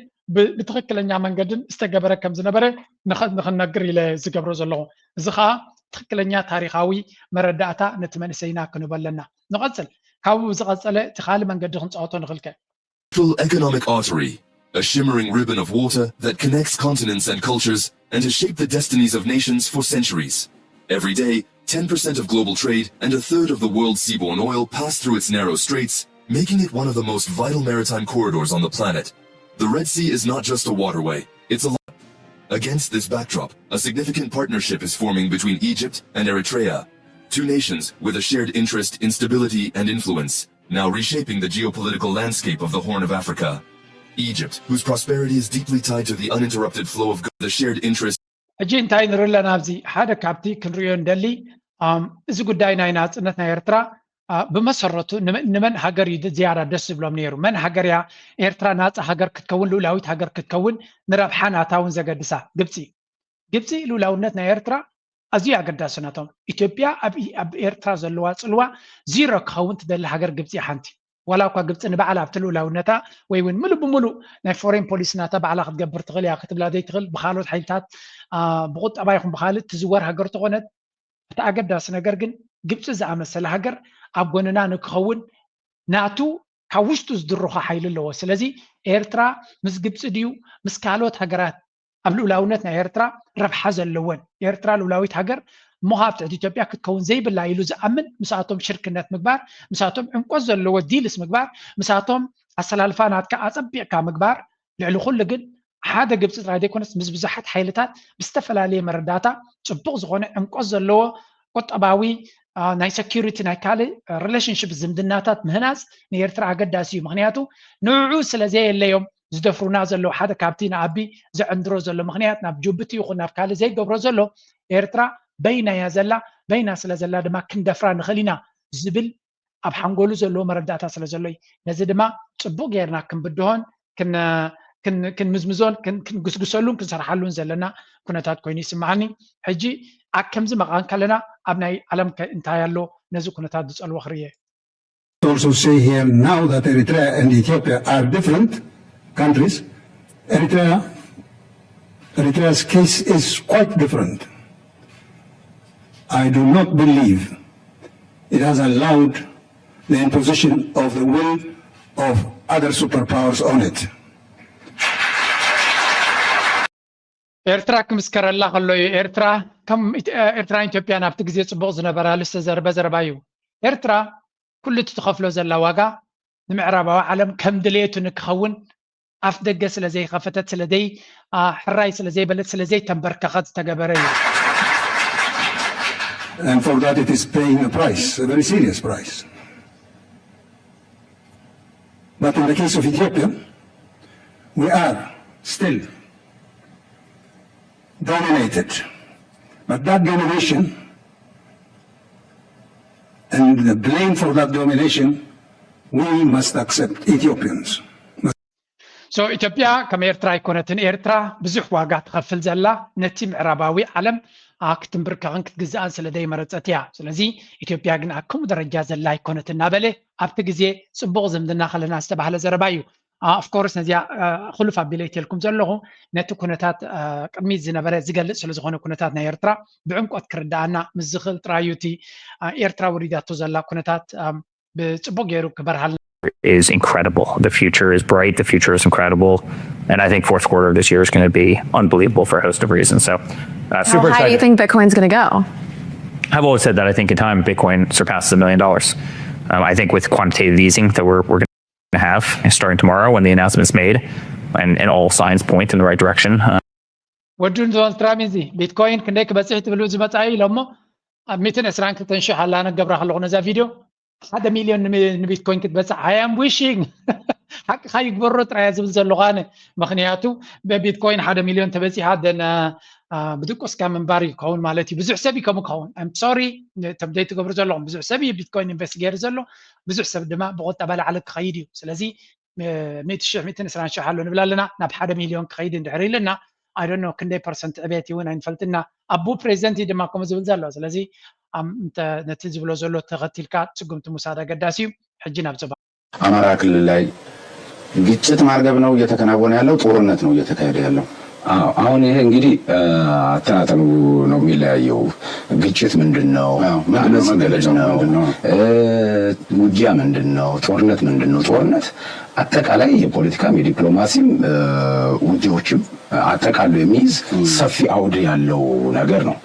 ብትክክለኛ መንገድን ዝተገበረ ከም ዝነበረ ንኽነግር ኢለ ዝገብሮ ዘለኹ እዚ ከዓ ትክክለኛ ታሪኻዊ መረዳእታ ነቲ መንእሰይና ክንበለና ንቐጽል ካብኡ ዝቐጸለ እቲ ካልእ መንገዲ ክንፃወቶ ንኽልከ
economic artery, a shimmering ribbon of water that connects continents and cultures and has shaped the destinies of nations for centuries. Every day, 10% of global trade and a third of the world's seaborne oil pass through its narrow straits, making it one of the most vital maritime corridors on the planet. The Red Sea is not just a waterway, it's a life. Against this backdrop, a significant partnership is forming between Egypt and Eritrea, two nations with a shared interest in stability and influence, now reshaping the geopolitical landscape of the Horn of Africa. Egypt, whose prosperity is deeply tied to the uninterrupted flow of the shared interest.
እጂ እንታይ ንርኢ ኣለና ኣብዚ ሓደ ካብቲ ክንሪኦ እንደሊ እዚ ጉዳይ ናይ ናጽነት ናይ ኤርትራ ብመሰረቱ ንመን ሃገር እዩ ዝያዳ ደስ ዝብሎም ነይሩ መን ሃገር እያ ኤርትራ ናፃ ሃገር ክትከውን ልኡላዊት ሃገር ክትከውን ንረብሓ ናታ እውን ዘገድሳ ግብፂ ልኡላውነት ናይ ኤርትራ ኣዝዩ ኣገዳሲ ናቶም ኢትዮጵያ ኣብ ኤርትራ ዘለዋ ጽልዋ ዚሮ ክኸውን ትደሊ ሃገር ግብፂ ሓንቲ ወላ እኳ ግብፂ ንባዕላ ኣብቲ ልኡላውነታ ወይ እውን ሙሉእ ብሙሉእ ናይ ፎሬን ፖሊሲ ናታ ባዕላ ክትገብር ትኽእል እያ ክትብላ ዘይትኽእል ብካልኦት ሓይልታት ብቁጠባ ይኹን ብካልእ ትዝወር ሃገር ትኾነት እቲ ኣገዳሲ ነገር ግን ግብፂ ዝኣመሰለ ሃገር ኣብ ጎንና ንክኸውን ናቱ ካብ ውሽጡ ዝድርኾ ሓይሊ ኣለዎ ስለዚ ኤርትራ ምስ ግብፂ ድዩ ምስ ካልኦት ሃገራት ኣብ ልኡላውነት ናይ ኤርትራ ረብሓ ዘለወን ኤርትራ ልኡላዊት ሃገር እሞ ኣብ ትሕቲ ኢትዮጵያ ክትከውን ዘይብላ ኢሉ ዝኣምን ምሳቶም ሽርክነት ምግባር ምሳቶም ዕንቆት ዘለዎ ዲልስ ምግባር ምሳቶም ኣሰላልፋ ናትካ ኣፀቢቕካ ምግባር ልዕሊ ኩሉ ግን ሓደ ግብጽ ጥራይ ዘይኮነስ ምስ ብዙሓት ሓይልታት ብዝተፈላለየ መረዳእታ ጽቡቕ ዝኾነ ዕምቆት ዘለዎ ቁጠባዊ ናይ ሴኩሪቲ ናይ ካልእ ሪሌሽንሽፕ ዝምድናታት ምህናፅ ንኤርትራ ኣገዳሲ እዩ ምክንያቱ ንዕኡ ስለዘየለዮም ዝደፍሩና ዘለዉ ሓደ ካብቲ ንኣቢ ዘዕንድሮ ዘሎ ምክንያት ናብ ጅቡቲ ይኹን ናብ ካልእ ዘይገብሮ ዘሎ ኤርትራ በይና እያ ዘላ በይና ስለ ዘላ ድማ ክንደፍራ ንኽእል ኢና ዝብል ኣብ ሓንጎሉ ዘለዎ መረዳእታ ስለ ዘሎ እዩ ነዚ ድማ ጽቡቕ ጌርና ክንብድሆን ክንምዝምዞን ክንግስግሰሉን ክንሰርሓሉን ዘለና ኩነታት ኮይኑ ይስማዓኒ ሕጂ ከምዚ መቃን ከለና ኣብ ናይ ዓለም እንታይ ኣሎ ነዚ ኩነታት ዝጸልዎ ክርየ
Also say here now that Eritrea and Ethiopia are different countries. Eritrea's case is quite different. I do not believe it has allowed the imposition of the will of other superpowers on it.
ኤርትራ ክምስከረላ ከሎ ኤርትራ ከም ኤርትራ ኢትዮጵያ ናብቲ ግዜ ጽቡቕ ዝነበራሉ ዝተዘረበ ዘረባ እዩ ኤርትራ ኩሉ ትኸፍሎ ዘላ ዋጋ ንምዕራባዊ ዓለም ከም ድሌቱ ንክኸውን ኣፍ ደገ ስለዘይ ከፈተት ስለዘይ ሕራይ ስለዘይ በለት ስለዘይ ተንበርከኸት ዝተገበረ እዩ
And for that it is paying a price, a very serious price. But in the case of Ethiopia, we are still dominated. But that domination and the blame for that domination, we must accept Ethiopians.
So Ethiopia ከም ኤርትራ ይኮነትን ኤርትራ ብዙሕ ዋጋ ትኸፍል ዘላ ነቲ ምዕራባዊ ዓለም ክትንብርከኽን ክትግዛእን ስለዘይ መረፀት እያ ስለዚ ኢትዮጵያ ግን ኣብ ከምኡ ደረጃ ዘላ ይኮነትን እናበለ ኣብቲ ግዜ ጽቡቕ ዝምድና ከለና ዝተባህለ ዘረባ እዩ of course ነዚያ ክሉፍ ኣቢለ ይተልኩም ዘለኹ ነቲ ኩነታት ቅድሚት ዝነበረ ዝገልጽ ስለ ዝኾነ ኩነታት ናይ ኤርትራ ብዕምቆት ክርዳእና ምስ ዝኽእል ጥራዩ እቲ ኤርትራ ወሪዳቶ ዘላ ኩነታት ብጽቡቕ ገይሩ ክበርሃል
is incredible. The future is bright. The future is incredible. And I think fourth quarter of this year is going to be unbelievable for a host of reasons. So super excited.
How do you think Bitcoin's going to go?
I've always said that I think in time Bitcoin surpasses $1 million. I think with quantitative easing that we're going to have starting tomorrow when the announcement is made and all signs point in the right direction.
ወዱን ዞን ትራሚዚ ቢትኮይን ክንደይ ክበጽሕ ትብሉ ዝመጻኢ ኢሎሞ ኣብ 122 ሺህ ሃላና ገብራ ከለኹ ነዛ ቪድዮ 1 ሚሊዮን ንቢትኮይን ክትበጽሕ I am wishing حق خاي يقبروا ترى يزبل زلغانة مخنياتو ببيتكوين 1 مليون تبصيها دنا بدقوس كم من باري كون مالتي بزح سبي كم كون I'm sorry تبدأ تقبر زلهم بزح سبي بيتكوين انفستيجير زلهم بزح سب دماء بغض تبالي على خيدي سلازي 100 شح 200 سنة شحالو نبلا لنا نب 1 مليون خيدي ندعري لنا I don't know كندي percent أبيتي وين انفلتنا أبو بريزنتي دما كم زبل زلوا سلازي أنت نتزبلوا زلوا تغطي الكات تقوم تمساعدة قداسيو حجينا بزبا
አማራ ክልል ላይ ግጭት ማርገብ ነው እየተከናወነ ያለው ጦርነት ነው እየተካሄደ ያለው አሁን ይሄ እንግዲህ አተናተኑ ነው የሚለያየው ግጭት ምንድነው ምንድነው ውጊያ ምንድነው ጦርነት ምንድነው ጦርነት አጠቃላይ የፖለቲካም የዲፕሎማሲም ውጊያዎችም አጠቃሎ የሚይዝ ሰፊ አውድ ያለው ነገር ነው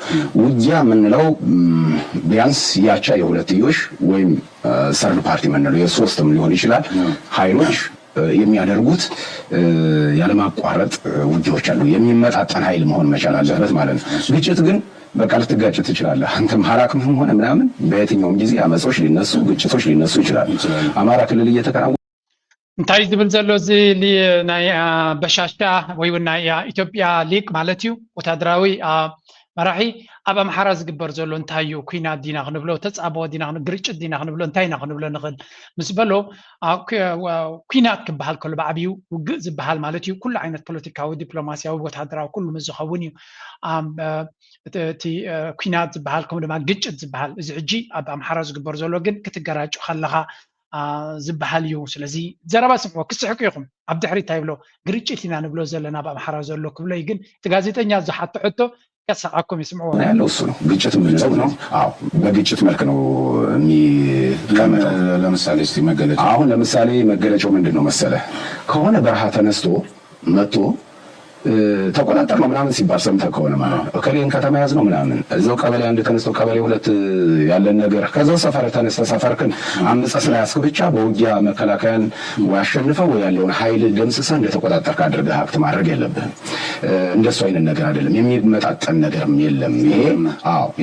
ውጊያ ምንለው ቢያንስ ያቻ የሁለትዮሽ ወይም ሰርድ ፓርቲ ምንለው የሶስትም ሊሆን ይችላል ኃይሎች የሚያደርጉት ያለማቋረጥ ውጊያዎች አሉ የሚመጣጠን ኃይል መሆን መቻል አለበት ማለት ነው ግጭት ግን በቃ ልትጋጭ ትችላለህ አንተም ሐራክም ሆነ ምናምን በየትኛውም ጊዜ አመጾች ሊነሱ ግጭቶች ሊነሱ ይችላሉ አማራ ክልል እየተከናወነ
እንታይ ዝብል ዘሎ እዚ ናይ በሻሻ ወይ ናይ ኢትዮጵያ ሊቅ ማለት እዩ ወታደራዊ መራሒ ኣብ ኣምሓራ ዝግበር ዘሎ እንታይ እዩ ኩናት ዲና ክንብሎ ተጻቦ ዲና ግርጭት ዲና ክንብሎ እንታይ ኢና ክንብሎ ንኽእል ምስ በሎ ኩናት ክበሃል ከሎ ብዓብዩ ውግእ ዝበሃል ማለት እዩ ኩሉ ዓይነት ፖለቲካዊ ዲፕሎማሲያዊ ወታደራዊ ኩሉ ዝኸውን እዩ እቲ ኩናት ዝበሃል ከምኡ ድማ ግጭት ዝበሃል እዚ ሕጂ ኣብ ኣምሓራ ዝግበር ዘሎ ግን ክትገራጩ ከለኻ ዝበሃል እዩ ስለዚ ዘረባ ስምዖ ክስሕቁ ይኹም ኣብ ድሕሪት ታይብሎ ግርጭት ኢና ንብሎ ዘለና በአምሓራ ዘሎ ክብሎ ግን ጋዜጠኛ ዝሓቶ ሕቶ ያሳቃኩም ይስምዑ
ያለው እሱ ነው ግጭት ምንለው ነው አዎ በግጭት መልክ ነው ለምሳሌ እስቲ መገለጫ አሁን ለምሳሌ መገለጫው ምንድነው መሰለ ከሆነ በረሃ ተነስቶ መጥቶ ተቆጣጠር ነው ምናምን ሲባል ሰምተህ ከሆነ ማለት ነው እከሌን ከተማ ያዝ ነው ምናምን እዛው ቀበሌ 1 ተነስተው ቀበሌ 2 ያለን ነገር ከዛው ሰፈር ተነስተህ ሰፈርክን አምፀህ ስለያዝክ ብቻ በውጊያ መከላከያን ወይ አሸንፈው ወይ ያለውን ኃይል ደምስሰህ እንደተቆጣጠርክ አድርገህ ሀብት ማድረግ የለብህም። እንደሱ አይነት ነገር አይደለም። የሚመጣጠን ነገርም የለም። ይሄ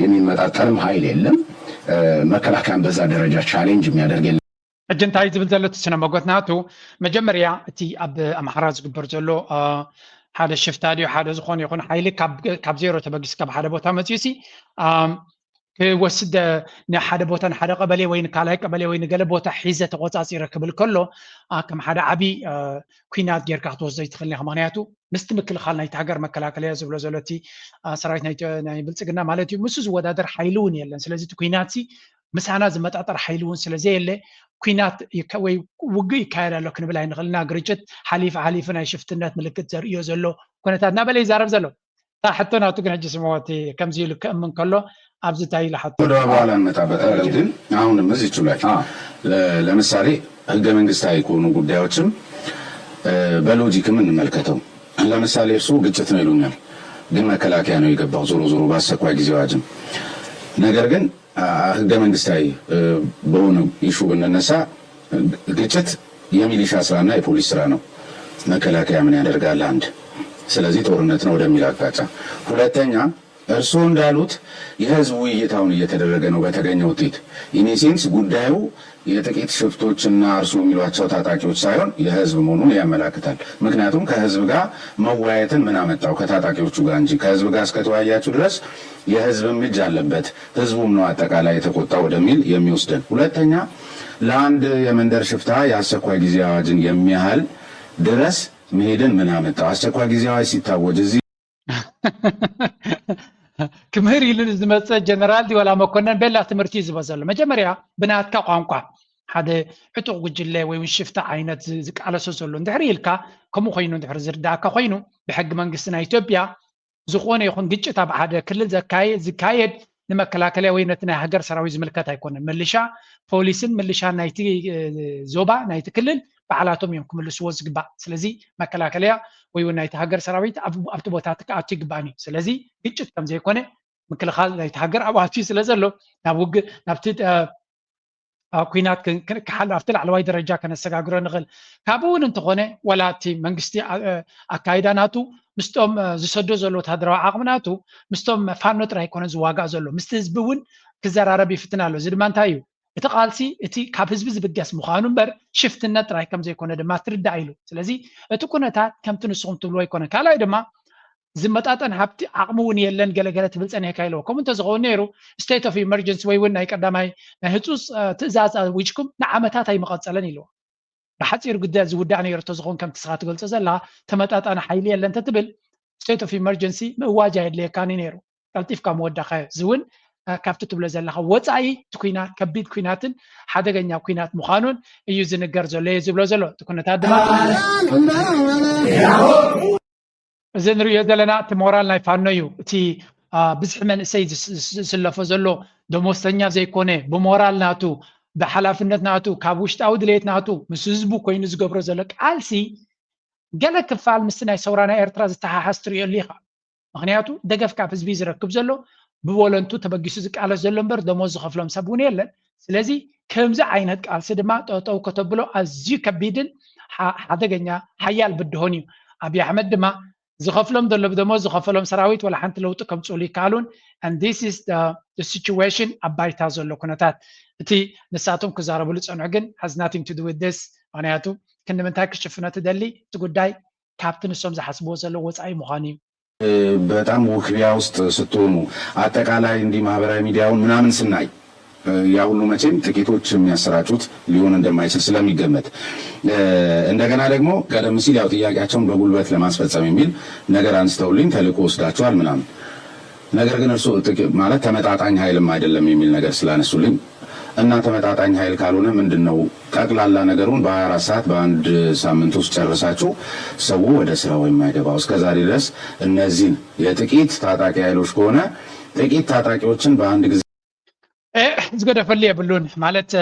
የሚመጣጠንም ኃይል የለም። መከላከያን በዛ ደረጃ ቻሌንጅ የሚያደርግ የለም።
እጅንታይ ዝብል ዘሎ ትስነ መጎትናቱ መጀመርያ እቲ ኣብ ኣምሓራ ዝግበር ዘሎ ሓደ ሽፍታ ድዩ ሓደ ዝኾነ ይኹን ሓይሊ ካብ ዜሮ ተበጊስካ ብሓደ ቦታ መፅዩሲ ክወስድ ንሓደ ቦታ ንሓደ ቀበሌ ወይ ንካልኣይ ቀበሌ ወይ ንገለ ቦታ ሒዘ ተቆፃፂረ ክብል ከሎ ከም ሓደ ዓብይ ኩናት ጌርካ ክትወስዶ ይትኽእል ኢኻ። ምክንያቱ ምስቲ ምክልኻል ናይቲ ሃገር መከላከልያ ዝብሎ ዘሎ እቲ ሰራዊት ናይ ብልፅግና ማለት እዩ ምስ ዝወዳደር ሓይሊ እውን የለን። ስለዚ እቲ ኩናት ምሳና ዝመጣጠር ሓይሊ እውን ስለዘየለ ኩናት ወይ ውግእ ይካየድ ኣሎ ክንብል ኣይንኽእልና። ግርጭት ሓሊፉ ናይ ሽፍትነት ምልክት ዘርእዮ ዘሎ ኩነታት እናበለ ይዛረብ ዘሎ እታ ሕቶ ናቱ ግን ሕጂ ስምዖት ከምዚ ኢሉ ክእምን ከሎ ኣብዚ እንታይ ኢሉ ሕቶ
ወደ በኋላ እንመጣበታለን። ግን አሁንም እዚቹ ላይ ለምሳሌ ህገ መንግስታዊ ከሆኑ ጉዳዮችም በሎጂክም እንመልከተው። ለምሳሌ እርሱ ግጭት ነው ይሉኛል፣ ግን መከላከያ ነው የገባው ዞሮ ዞሮ በአስቸኳይ ጊዜ አዋጅም። ነገር ግን ህገ መንግስታዊ በሆነ ኢሹ ብንነሳ ግጭት የሚሊሻ ስራና የፖሊስ ስራ ነው። መከላከያ ምን ያደርጋል? አንድ ስለዚህ ጦርነት ነው ወደሚል አቅጣጫ። ሁለተኛ እርስዎ እንዳሉት የህዝብ ውይይታውን እየተደረገ ነው በተገኘ ውጤት። ኢኔሴንስ ጉዳዩ የጥቂት ሽፍቶችና እርስዎ የሚሏቸው ታጣቂዎች ሳይሆን የህዝብ መሆኑን ያመላክታል። ምክንያቱም ከህዝብ ጋር መወያየትን ምን አመጣው ከታጣቂዎቹ ጋር እንጂ ከህዝብ ጋር እስከተወያያችሁ ድረስ የህዝብም እጅ አለበት፣ ህዝቡም ነው አጠቃላይ የተቆጣ ወደሚል የሚወስደን። ሁለተኛ ለአንድ የመንደር ሽፍታ የአስቸኳይ ጊዜ አዋጅን የሚያህል ድረስ መሄድን ምን አመጣው? አስቸኳይ ጊዜ አዋጅ ሲታወጅ እዚህ
ክምህር ኢሉን ዝመፀ ጀነራል ዲ ወላ መኮነን ቤላ ትምህርቲ ዝበዘሎ መጀመርያ ብናትካ ቋንቋ ሓደ ዕጡቅ ጉጅለ ወይ ሽፍታ ዓይነት ዝቃለሶ ዘሎ እንድሕር ኢልካ ከምኡ ኮይኑ እንድሕር ዝርዳእካ ኮይኑ ብሕጊ መንግስቲ ናይ ኢትዮጵያ ዝኾነ ይኹን ግጭት ኣብ ሓደ ክልል ዝካየድ ንመከላከልያ ወይ ነቲ ናይ ሃገር ሰራዊት ዝምልከት ኣይኮነን። ምልሻ ፖሊስን ምልሻ ናይቲ ዞባ ናይቲ ክልል በዓላቶም እዮም ክምልስዎ ዝግባእ። ስለዚ መከላከልያ ወይ እውን ናይቲ ሃገር ሰራዊት ኣብቲ ቦታ ክኣቱ ይግባእን እዩ። ስለዚ ግጭት ከም ዘይኮነ ምክልኻል ናይቲ ሃገር ኣብኡ ኣትዩ ስለ ዘሎ ናብ ውግእ ናብቲ ኩናት ኣብቲ ላዕለዋይ ደረጃ ከነሰጋግሮ ንኽእል። ካብኡ እውን እንተኾነ ዋላ እቲ መንግስቲ ኣካይዳ ናቱ ምስቶም ዝሰዶ ዘሎ ወታደራዊ ዓቕሚ ናቱ ምስቶም ፋኖ ጥራይ ኣይኮነ ዝዋጋእ ዘሎ ምስቲ ህዝቢ እውን ክዘራረብ ይፍትን ኣሎ። እዚ ድማ እንታይ እዩ እቲ ቃልሲ እቲ ካብ ህዝቢ ዝብገስ ምዃኑ እምበር ሽፍትነት ጥራይ ከም ዘይኮነ ድማ ትርዳእ ኢሉ። ስለዚ እቲ ኩነታት ከምቲ ንስኹም ትብልዎ ኣይኮነ። ካልኣይ ድማ ዝመጣጠን ሃብቲ ዓቕሚ እውን የለን ገለገለ ትብል ፀኒሕካ ኢለዎ። ከምኡ እንተዝኸውን ነይሩ ስቴት ኦፍ ኢመርጀንሲ ወይ እውን ናይ ቀዳማይ ናይ ህፁፅ ትእዛዝ ኣዊጅኩም ንዓመታት ኣይመቐፀለን ኢልዎ። ብሓፂር ግዳይ ዝውዳእ ነይሩ እንተዝኸውን ከምቲ ስኻ ትገልፆ ዘላ ተመጣጣኒ ሓይሊ የለን እንተትብል ስቴት ኦፍ ኢመርጀንሲ ምእዋጅ ኣየድልየካኒ ነይሩ ቀልጢፍካ ምወዳእካዮ። እዚ እውን ካብቲ ትብሎ ዘለካ ወፃኢ እቲ ኩናት ከቢድ ኩናትን ሓደገኛ ኩናት ምዃኑን እዩ ዝንገር ዘሎ እዩ ዝብሎ ዘሎ። እቲ ኩነታት ድማ እዚ ንሪኦ ዘለና እቲ ሞራል ናይ ፋኖ እዩ። እቲ ብዙሕ መንእሰይ ዝስለፎ ዘሎ ደሞዝተኛ ዘይኮነ ብሞራል ናቱ ብሓላፍነት ናቱ ካብ ውሽጣዊ ድሌት ናቱ ምስ ህዝቡ ኮይኑ ዝገብሮ ዘሎ ቃልሲ ገለ ክፋል ምስቲ ናይ ሰውራ ናይ ኤርትራ ዝተሓሓዝ ትሪኦሉ ኢኻ። ምክንያቱ ደገፍ ካብ ህዝቢ ዝረክብ ዘሎ ብወለንቱ ተበጊሱ ዝቃለስ ዘሎ እምበር ደሞዝ ዝኸፍሎም ሰብ እውን የለን። ስለዚ ከምዚ ዓይነት ቃልሲ ድማ ጠጠው ከተብሎ ኣዝዩ ከቢድን ሓደገኛ ሓያል ብድሆን እዩ። ኣብይ ኣሕመድ ድማ ዝኸፍሎም ዘሎ ብደሞዝ ዝኸፈሎም ሰራዊት ወላ ሓንቲ ለውጢ ከምፅሉ ይከኣሉን and this is the situation ኣብ ባይታ ዘሎ ኩነታት እቲ ንሳቶም ክዛረብሉ ፀንዑ ግን has nothing to do with this። ምክንያቱ ክንምንታይ ክሽፍኖ ትደሊ እቲ ጉዳይ ካብቲ ንሶም ዝሓስብዎ ዘሎ ወፃኢ ምዃኑ እዩ።
በጣም ውክቢያ ውስጥ ስትሆኑ አጠቃላይ እንዲህ ማህበራዊ ሚዲያውን ምናምን ስናይ ያ ሁሉ መቼም ጥቂቶች የሚያሰራጩት ሊሆን እንደማይችል ስለሚገመት እንደገና ደግሞ ቀደም ሲል ያው ጥያቄያቸውን በጉልበት ለማስፈጸም የሚል ነገር አንስተውልኝ ተልእኮ ወስዳቸዋል ምናምን ነገር ግን እርሱ ማለት ተመጣጣኝ ኃይልም አይደለም የሚል ነገር ስላነሱልኝ እና ተመጣጣኝ ኃይል ካልሆነ ምንድነው ጠቅላላ ነገሩን በ24 ሰዓት በአንድ ሳምንት ውስጥ ጨርሳችሁ ሰው ወደ ስራው የማይገባው እስከዛሬ ድረስ እነዚህን የጥቂት ታጣቂ ኃይሎች ከሆነ ጥቂት ታጣቂዎችን በአንድ ጊዜ
ዝገደፈሉ የብሉን ማለት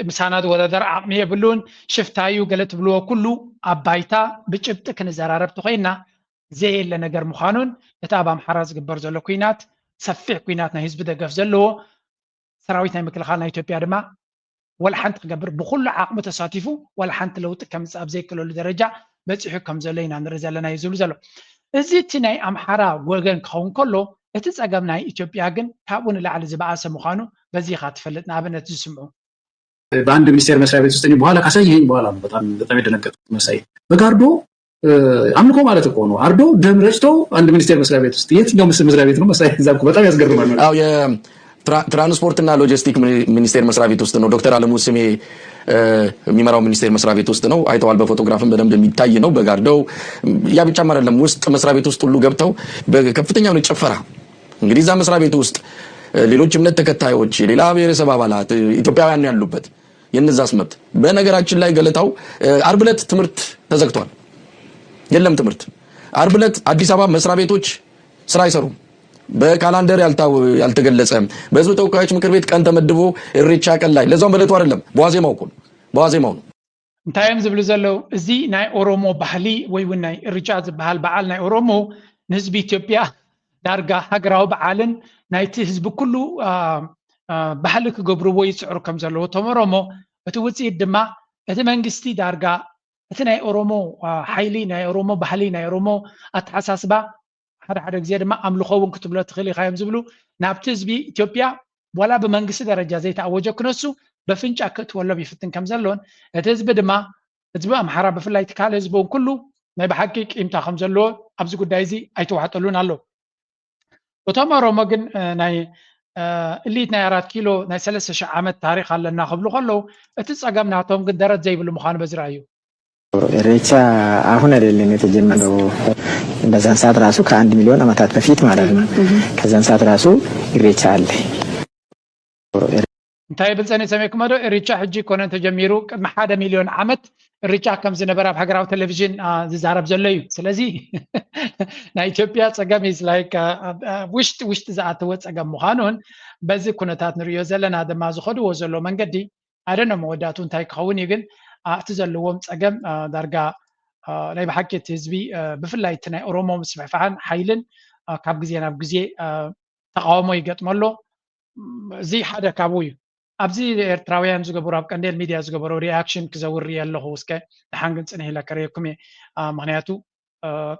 ምሳናት ወዳደር ዓቕሚ የብሉን ሽፍታዩ ገለ ትብልዎ ኩሉ ኣብ ባይታ ብጭብጢ ክንዘራረብ ተኾይና زي اللي نجر مخانون يتابع محرز جبر زلو كوينات سفيح كوينات نهيز بدأ قف زلو سراويتنا مثل خالنا إثيوبيا دما ولا حنت قبر بكل عقم تساتفو ولا حنت لو تكم ساب زي كل درجة بس يحكم زلينا نرزلنا يزول زلو إزيتنا أمحرا وجن كون كله اتساقمنا إثيوبيا جن كابون اللي على زباعة سمخانو بزي خات فلتنا بنا تسمعوا
በአንድ ሚኒስቴር መስሪያ ቤት ውስጥ በኋላ ካሳየኝ በኋላ በጣም የደነገጥኩት መሳይ በጋርዶ አምልኮ ማለት እኮ ነው። አርዶ ደም ረጭተው አንድ ሚኒስቴር መስሪያ ቤት ውስጥ የትኛው መስሪያ ቤት ነው መሳይ? እዛም በጣም ያስገርማል።
አዎ የትራንስፖርትና ሎጂስቲክ ሚኒስቴር መስሪያ ቤት ውስጥ ነው። ዶክተር አለሙ ስሜ የሚመራው ሚኒስቴር መስሪያ ቤት ውስጥ ነው። አይተዋል። በፎቶግራፍም በደንብ የሚታይ ነው። በጋርዶ ያ ብቻ አይደለም፣ ውስጥ መስሪያ ቤት ውስጥ ሁሉ ገብተው በከፍተኛ ነው ጭፈራ። እንግዲህ እዛ መስሪያ ቤት ውስጥ ሌሎች እምነት ተከታዮች፣ ሌላ ብሔረሰብ አባላት ኢትዮጵያውያን ያሉበት የነዛስ መብት። በነገራችን ላይ ገለታው ዓርብ ዕለት ትምህርት ተዘግቷል። የለም ትምህርት። ዓርብ ዕለት አዲስ አበባ መስሪያ ቤቶች ስራ አይሰሩም። በካላንደር ያልተገለጸ በህዝብ ተወካዮች ምክር ቤት ቀን ተመድቦ ኢሬቻ ቀን ላይ ለዛው በለቱ አይደለም በዋዜማው እኮ በዋዜማው ነው።
እንታይም ዝብሉ ዘለው እዚ ናይ ኦሮሞ ባህሊ ወይ ናይ ኢሬቻ ዝበሃል በዓል ናይ ኦሮሞ ንህዝቢ ኢትዮጵያ ዳርጋ ሃገራዊ በዓልን ናይቲ ህዝቢ ኩሉ ባህሊ ክገብርዎ ይፅዕሩ ከም ዘለዎ ተመሮሞ እቲ ውፅኢት ድማ እቲ መንግስቲ ዳርጋ እቲ ናይ ኦሮሞ ሓይሊ ናይ ኦሮሞ ባህሊ ናይ ኦሮሞ ኣተሓሳስባ ሓደ ግዜ ድማ ኣምልኾውን ክትብሎ ትኽእል ኢኻ እዮም ዝብሉ ናብቲ ህዝቢ ኢትዮጵያ ወላ ብመንግስቲ ደረጃ ዘይተኣወጀ ክነሱ በፍንጫ ክትወሎም ይፍትን ከም ዘሎን እቲ ህዝቢ ድማ ህዝቢ ኣምሓራ ብፍላይ እቲ ካልእ ህዝቢ ኩሉ ናይ ብሓቂ ቂምታ ከም ዘለዎ ኣብዚ ጉዳይ እዚ ኣይተዋሕጠሉን ኣሎ። እቶም ኦሮሞ ግን ናይ እሊት ናይ 4 ኪሎ ናይ 3000 ዓመት ታሪክ ኣለና ክብሉ ከለው እቲ ፀገም ናቶም ግን ደረት ዘይብሉ ምዃኑ በዝራእዩ
ኢሬቻ አሁን አይደለም የተጀመረው። በዛን ሰዓት ራሱ ከ1 ሚሊዮን ዓመታት በፊት ማለት ነው። ከዛን ሰዓት ራሱ ኢሬቻ አለ።
እንታይ ብልፀኔ ሰሜኩም ዶ ኢሬቻ ሕጂ ኮነ ተጀሚሩ ቅድሚ 1 ሚሊዮን ዓመት ኢሬቻ ከም ዝነበረ ኣብ ሃገራዊ ቴሌቪዥን ዝዛረብ ዘሎ እዩ። ስለዚ ናይ ኢትዮጵያ ፀገም is like ውሽጢ ዝኣተወ ፀገም ምዃኑን በዚ ኩነታት ንሪኦ ዘለና ድማ ዝኸድዎ ዘሎ መንገዲ ኣይደነ መወዳቱ እንታይ ክኸውን እዩ። ግን እቲ ዘለዎም ፀገም ዳርጋ ናይ ብሓቂ እቲ ህዝቢ ብፍላይ እቲ ናይ ኦሮሞ ምስፍሕፋሕን ሓይልን ካብ ግዜ ናብ ግዜ ተቃውሞ ይገጥመሎ። እዚ ሓደ ካብኡ እዩ። ኣብዚ ኤርትራውያን ዝገብሩ ኣብ ቀንዴል ሚድያ ዝገብሩ ሪኣክሽን ክዘውር ኣለኹ እስከ ድሓን ግን ፅንሕ ኢለ ከሪአኩም እየ። ምክንያቱ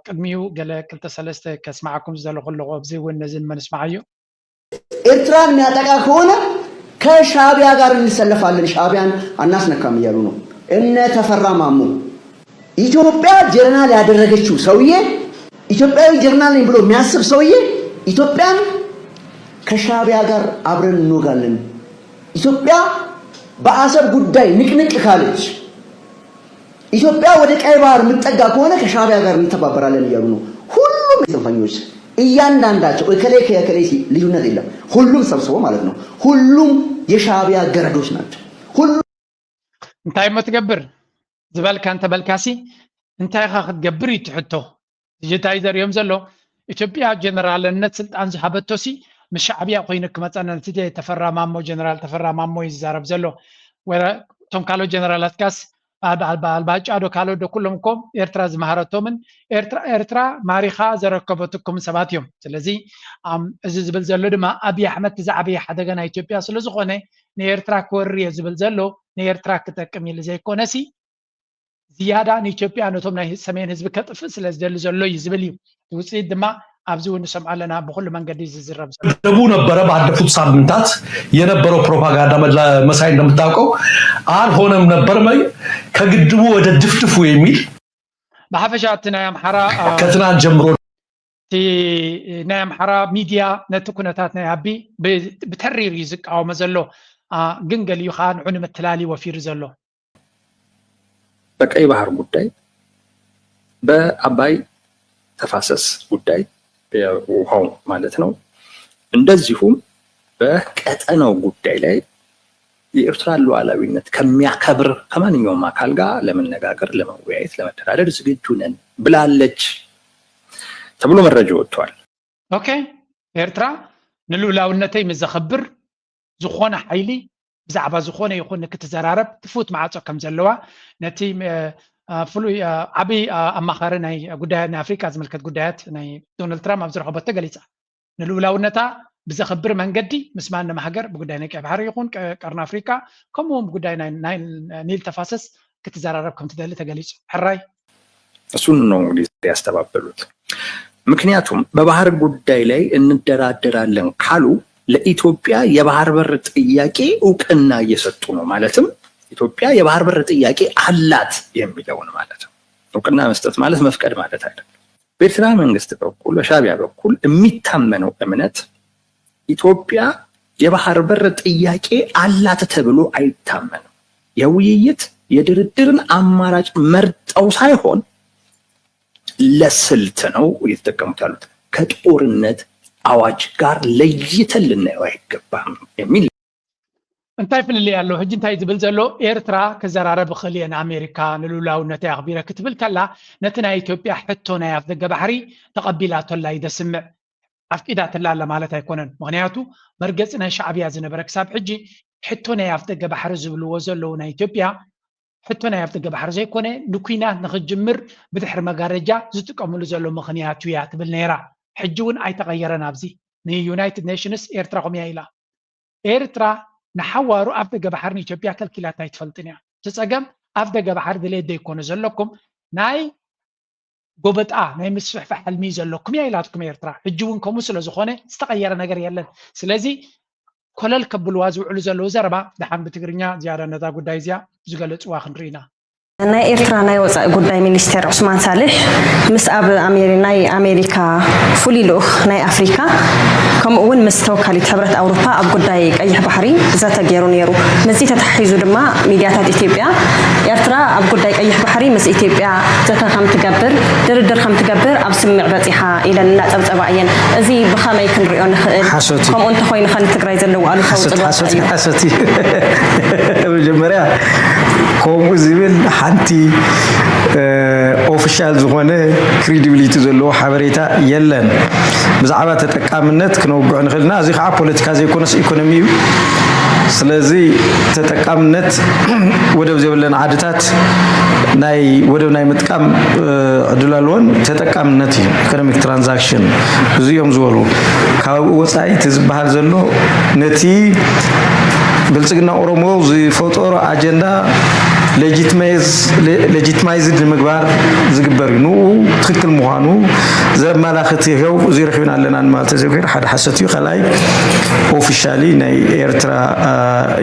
ቅድሚኡ ገለ 2-3 ከስማዓኩም ዝደለኹ ኣለኹ። ኣብዚ እውን ነዚ መንስማዓዮ
ኤርትራን የሚያጠቃ ከሆነ ከሻዕቢያ ጋር እንሰለፋለን፣ ሻዕቢያን አናስነካም እያሉ ነው እነ ተፈራ ማሞ። ኢትዮጵያ ጀነራል ያደረገችው ሰውዬ ኢትዮጵያዊ ጀነራል ነኝ ብሎ የሚያስብ ሰውዬ ኢትዮጵያን ከሻዕቢያ ጋር አብረን እንወጋለን፣ ኢትዮጵያ በአሰብ ጉዳይ ንቅንቅ ካለች፣ ኢትዮጵያ ወደ ቀይ ባህር የምትጠጋ ከሆነ ከሻዕቢያ ጋር እንተባበራለን እያሉ ነው። ሁሉም ጽንፈኞች እያንዳንዳቸው እከሌ ከእከሌ ልዩነት የለም፣ ሁሉም ሰብስቦ ማለት ነው። ሁሉም የሻዕቢያ ገረዶች ናቸው። ሁሉም
እንታይ መትገብር ዝበልካ እንተ በልካሲ እንታይ ኻ ክትገብር ይትሕቶ ጅታይ ዘርዮም ዘሎ ኢትዮጵያ ጀነራልነት ስልጣን ዝሃበቶሲ ምስ ሻዕቢያ ኮይኑ ክመፀና ነቲ ተፈራ ማሞ ጀነራል ተፈራ ማሞ ይዛረብ ዘሎ ወራ ቶም ካልኦት ጀነራላት ካስ አልባጫዶ ካልኦት ዶ ኩሎም እኮም ኤርትራ ዝመሃረቶምን ኤርትራ ማሪኻ ዘረከበትኩም ሰባት እዮም። ስለዚ እዚ ዝብል ዘሎ ድማ ኣብይ ኣሕመድ ዝዓበየ ሓደጋ ናይ ኢትዮጵያ ስለ ዝኾነ ንኤርትራ ክወሪ እየ ዝብል ዘሎ ንኤርትራ ክጠቅም ኢሉ ዘይኮነሲ ዝያዳ ንኢትዮጵያ ነቶም ናይ ሰሜን ህዝቢ ከጥፍእ ስለ ዝደሊ ዘሎ እዩ ዝብል እዩ። ውፅኢት ድማ ኣብዚ እውን ንሰምዖ ኣለና ብኩሉ መንገዲ ዝዝረብ
ደቡ ነበረ። ባለፉት ሳምንታት የነበረው ፕሮፓጋንዳ መሳይ እንደምታውቀው አልሆነም ነበር ከግድቡ ወደ ድፍድፉ የሚል
በሐፈሻ እቲ ናይ ኣምሓራ
ከትናንት ጀምሮ
እቲ ናይ ኣምሓራ ሚድያ ነቲ ኩነታት ናይ ኣቢ ብተሪር እዩ ዝቃወመ ዘሎ ግን ገሊኡ ከዓ ንዑ ንምትላሊ ወፊሩ ዘሎ
በቀይ ባህር ጉዳይ፣ በአባይ ተፋሰስ ጉዳይ ውሃው ማለት ነው። እንደዚሁም በቀጠናው ጉዳይ ላይ የኤርትራ ሉዓላዊነት ከሚያከብር ከማንኛውም አካል ጋር ለመነጋገር፣ ለመወያየት፣ ለመደራደር ዝግጁ ነን ብላለች ተብሎ መረጃ ወጥቷል።
ኦኬ ኤርትራ ንሉዓላዊነተይ መዘኸብር ዝኾነ ሓይሊ ብዛዕባ ዝኾነ ይኹን ክትዘራረብ ትፉት ማዕጾ ከም ዘለዋ ነቲ ፍሉይ ዓብይ ኣማኻሪ ናይ ጉዳያት ናይ ኣፍሪካ ዝምልከት ጉዳያት ናይ ዶናልድ ትራምፕ ኣብ ዝረኸበቶ ገሊፃ ንልኡላውነታ ብዘኽብር መንገዲ ምስማን ንማሃገር ብጉዳይ ናይ ቀይ ባሕሪ ይኹን ቀርኒ ኣፍሪካ ከምኡውን ብጉዳይ ናይ ኒል ተፋሰስ ክትዘራረብ ከም ትደሊ ተገሊጹ። ሕራይ
እሱን ነው እንግዲህ ያስተባበሉት። ምክንያቱም በባህር ጉዳይ ላይ እንደራደራለን ካሉ ለኢትዮጵያ የባህር በር ጥያቄ እውቅና እየሰጡ ነው። ማለትም ኢትዮጵያ የባህር በር ጥያቄ አላት የሚለውን ማለት ነው። እውቅና መስጠት ማለት መፍቀድ ማለት አይደለም። በኤርትራ መንግስት በኩል በሻዕቢያ በኩል የሚታመነው እምነት ኢትዮጵያ የባህር በር ጥያቄ አላት ተብሎ አይታመንም። የውይይት የድርድርን አማራጭ መርጠው ሳይሆን ለስልት ነው እየተጠቀሙት ያሉት። ከጦርነት አዋጅ ጋር ለይተን ልናየው አይገባም የሚል
እንታይ ፍልል ያለው ሕጂ እንታይ ዝብል ዘሎ ኤርትራ ከዘራረብ ክልየ ንኣሜሪካ ንልኡላውነተይ ኣኽቢረ ክትብል ከላ ነቲ ናይ ኢትዮጵያ ሕቶ ናይ ኣፍ ደገ ባሕሪ ተቐቢላቶላ ይደስምዕ ኣፍቂዳትላ ኣላ ማለት ኣይኮነን። ምክንያቱ መርገፂ ናይ ሻዕብያ ዝነበረ ክሳብ ሕጂ ሕቶ ናይ ኣፍ ደገ ባሕሪ ዝብልዎ ዘለዉ ናይ ኢትዮጵያ ሕቶ ናይ ኣፍ ደገ ባሕሪ ዘይኮነ ንኩናት ንክጅምር ብድሕሪ መጋረጃ ዝጥቀምሉ ዘሎ ምክንያት እያ ትብል ነይራ። ሕጂ እውን ኣይተቐየረን። ኣብዚ ንዩናይትድ ኔሽንስ ኤርትራ ከምያ ኢላ ኤርትራ ንሓዋሩ ኣፍ ደገ ባሕሪ ንኢትዮጵያ ከልኪላታ ኣይትፈልጥን እያ። ትፀገም ኣፍ ደገ ባሕሪ ድሌት ዘይኮነ ዘለኩም ናይ ጎበጣ ናይ ምስፍሕፋሕ ሕልሚ ዘለኩም እያ ኢላትኩም ኤርትራ። ሕጂ እውን ከምኡ ስለ ዝኾነ ዝተቐየረ ነገር የለን። ስለዚ ኮለል ከብልዋ ዝውዕሉ ዘለዉ ዘረባ ድሓን ብትግርኛ ዝያዳ ነዛ ጉዳይ እዚያ ዝገለፅዋ ክንርኢና።
ናይ ኤርትራ ናይ ወፃኢ ጉዳይ ሚኒስቴር ዑስማን ሳልሕ ምስ ኣብ ናይ ኣሜሪካ ፍሉይ ልኡኽ ናይ ኣፍሪካ ከምኡ እውን ምስ ተወካሊት ሕብረት ኣውሮፓ ኣብ ጉዳይ ቀይሕ ባሕሪ ዘተ ገይሩ ነይሩ። ነዚ ተተሓሒዙ ድማ ሚድያታት ኢትዮጵያ ኤርትራ ኣብ ጉዳይ ቀይሕ ባሕሪ ምስ ኢትዮጵያ ዘተ ከም ትገብር ድርድር ከም ትገብር ኣብ ስምዕ በፂሓ ኢለን እናፀብፀባ እየን። እዚ ብኸመይ ክንሪኦ ንኽእል? ከምኡ እንተኮይኑ ኸ ንትግራይ ዘለዎ ኣሉታዊ ፅልዋ እዩ።
ሓሰቲ መጀመርያ ከምኡ ዝብል ሓንቲ ኦፊሻል ዝኾነ ክሬዲቢሊቲ ዘለዎ ሓበሬታ የለን። ብዛዕባ ተጠቃምነት ክነውግዕ ንኽእልና እዚ ከዓ ፖለቲካ ዘይኮነስ ኢኮኖሚ እዩ። ስለዚ ተጠቃምነት ወደብ ዘይብለን ዓድታት ናይ ወደብ ናይ ምጥቃም ዕድል ኣለዎን። ተጠቃምነት እዩ ኢኮኖሚክ ትራንዛክሽን እዚኦም ዝበሉ ካብ ወፃኢ እቲ ዝበሃል ዘሎ ነቲ ብልፅግና ኦሮሞ ዝፈጠሮ ኣጀንዳ ሌጂትማይዝድ ንምግባር ዝግበር እዩ። ንኡ ትክክል ምዃኑ ዘመላኽት ይኸው እዚ ረኺብና ኣለና ማለት ዘይኮይኑ ሓደ ሓሰት እዩ። ካልኣይ ኦፊሻሊ ናይ ኤርትራ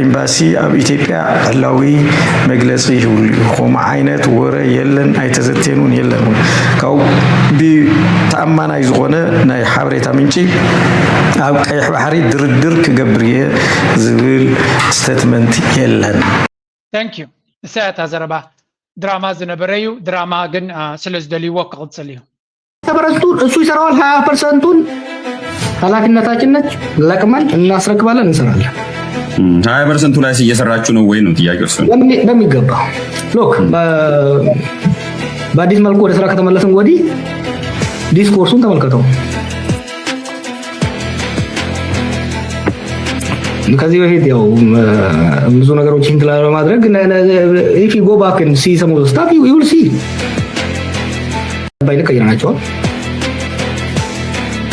ኤምባሲ ኣብ ኢትዮጵያ ሕላዊ መግለፂ ይህብሉ እዩ። ከምኡ ዓይነት ወረ የለን ኣይተዘተኑን የለን። ካብኡ ብተኣማናይ ዝኾነ ናይ ሓበሬታ ምንጪ ኣብ ቀይሕ ባሕሪ ድርድር ክገብር እየ ዝብል ስቴትመንት የለን።
ታንክ ዩ እሳያታ ዘረባ ድራማ ዝነበረ እዩ። ድራማ ግን ስለ ዝደልይዎ ክቅፅል እዩ።
እሱ ይሰራዋል። 20%ቱን ኃላፊነታችን ነች፣ ለቅመን እናስረክባለን፣ እንሰራለን።
20%ቱ ላይ እየሰራችሁ ነው ወይ ነው ጥያቄው? እሱ
በሚገባ ሎክ በአዲስ መልኩ ወደ ስራ ከተመለስን ወዲህ ዲስኮርሱን ተመልከተው። ከዚህ በፊት ያው ብዙ ነገሮችን ለማድረግ if you go back and see some of the stuff you will see ባይነ ቀይራናቸዋል።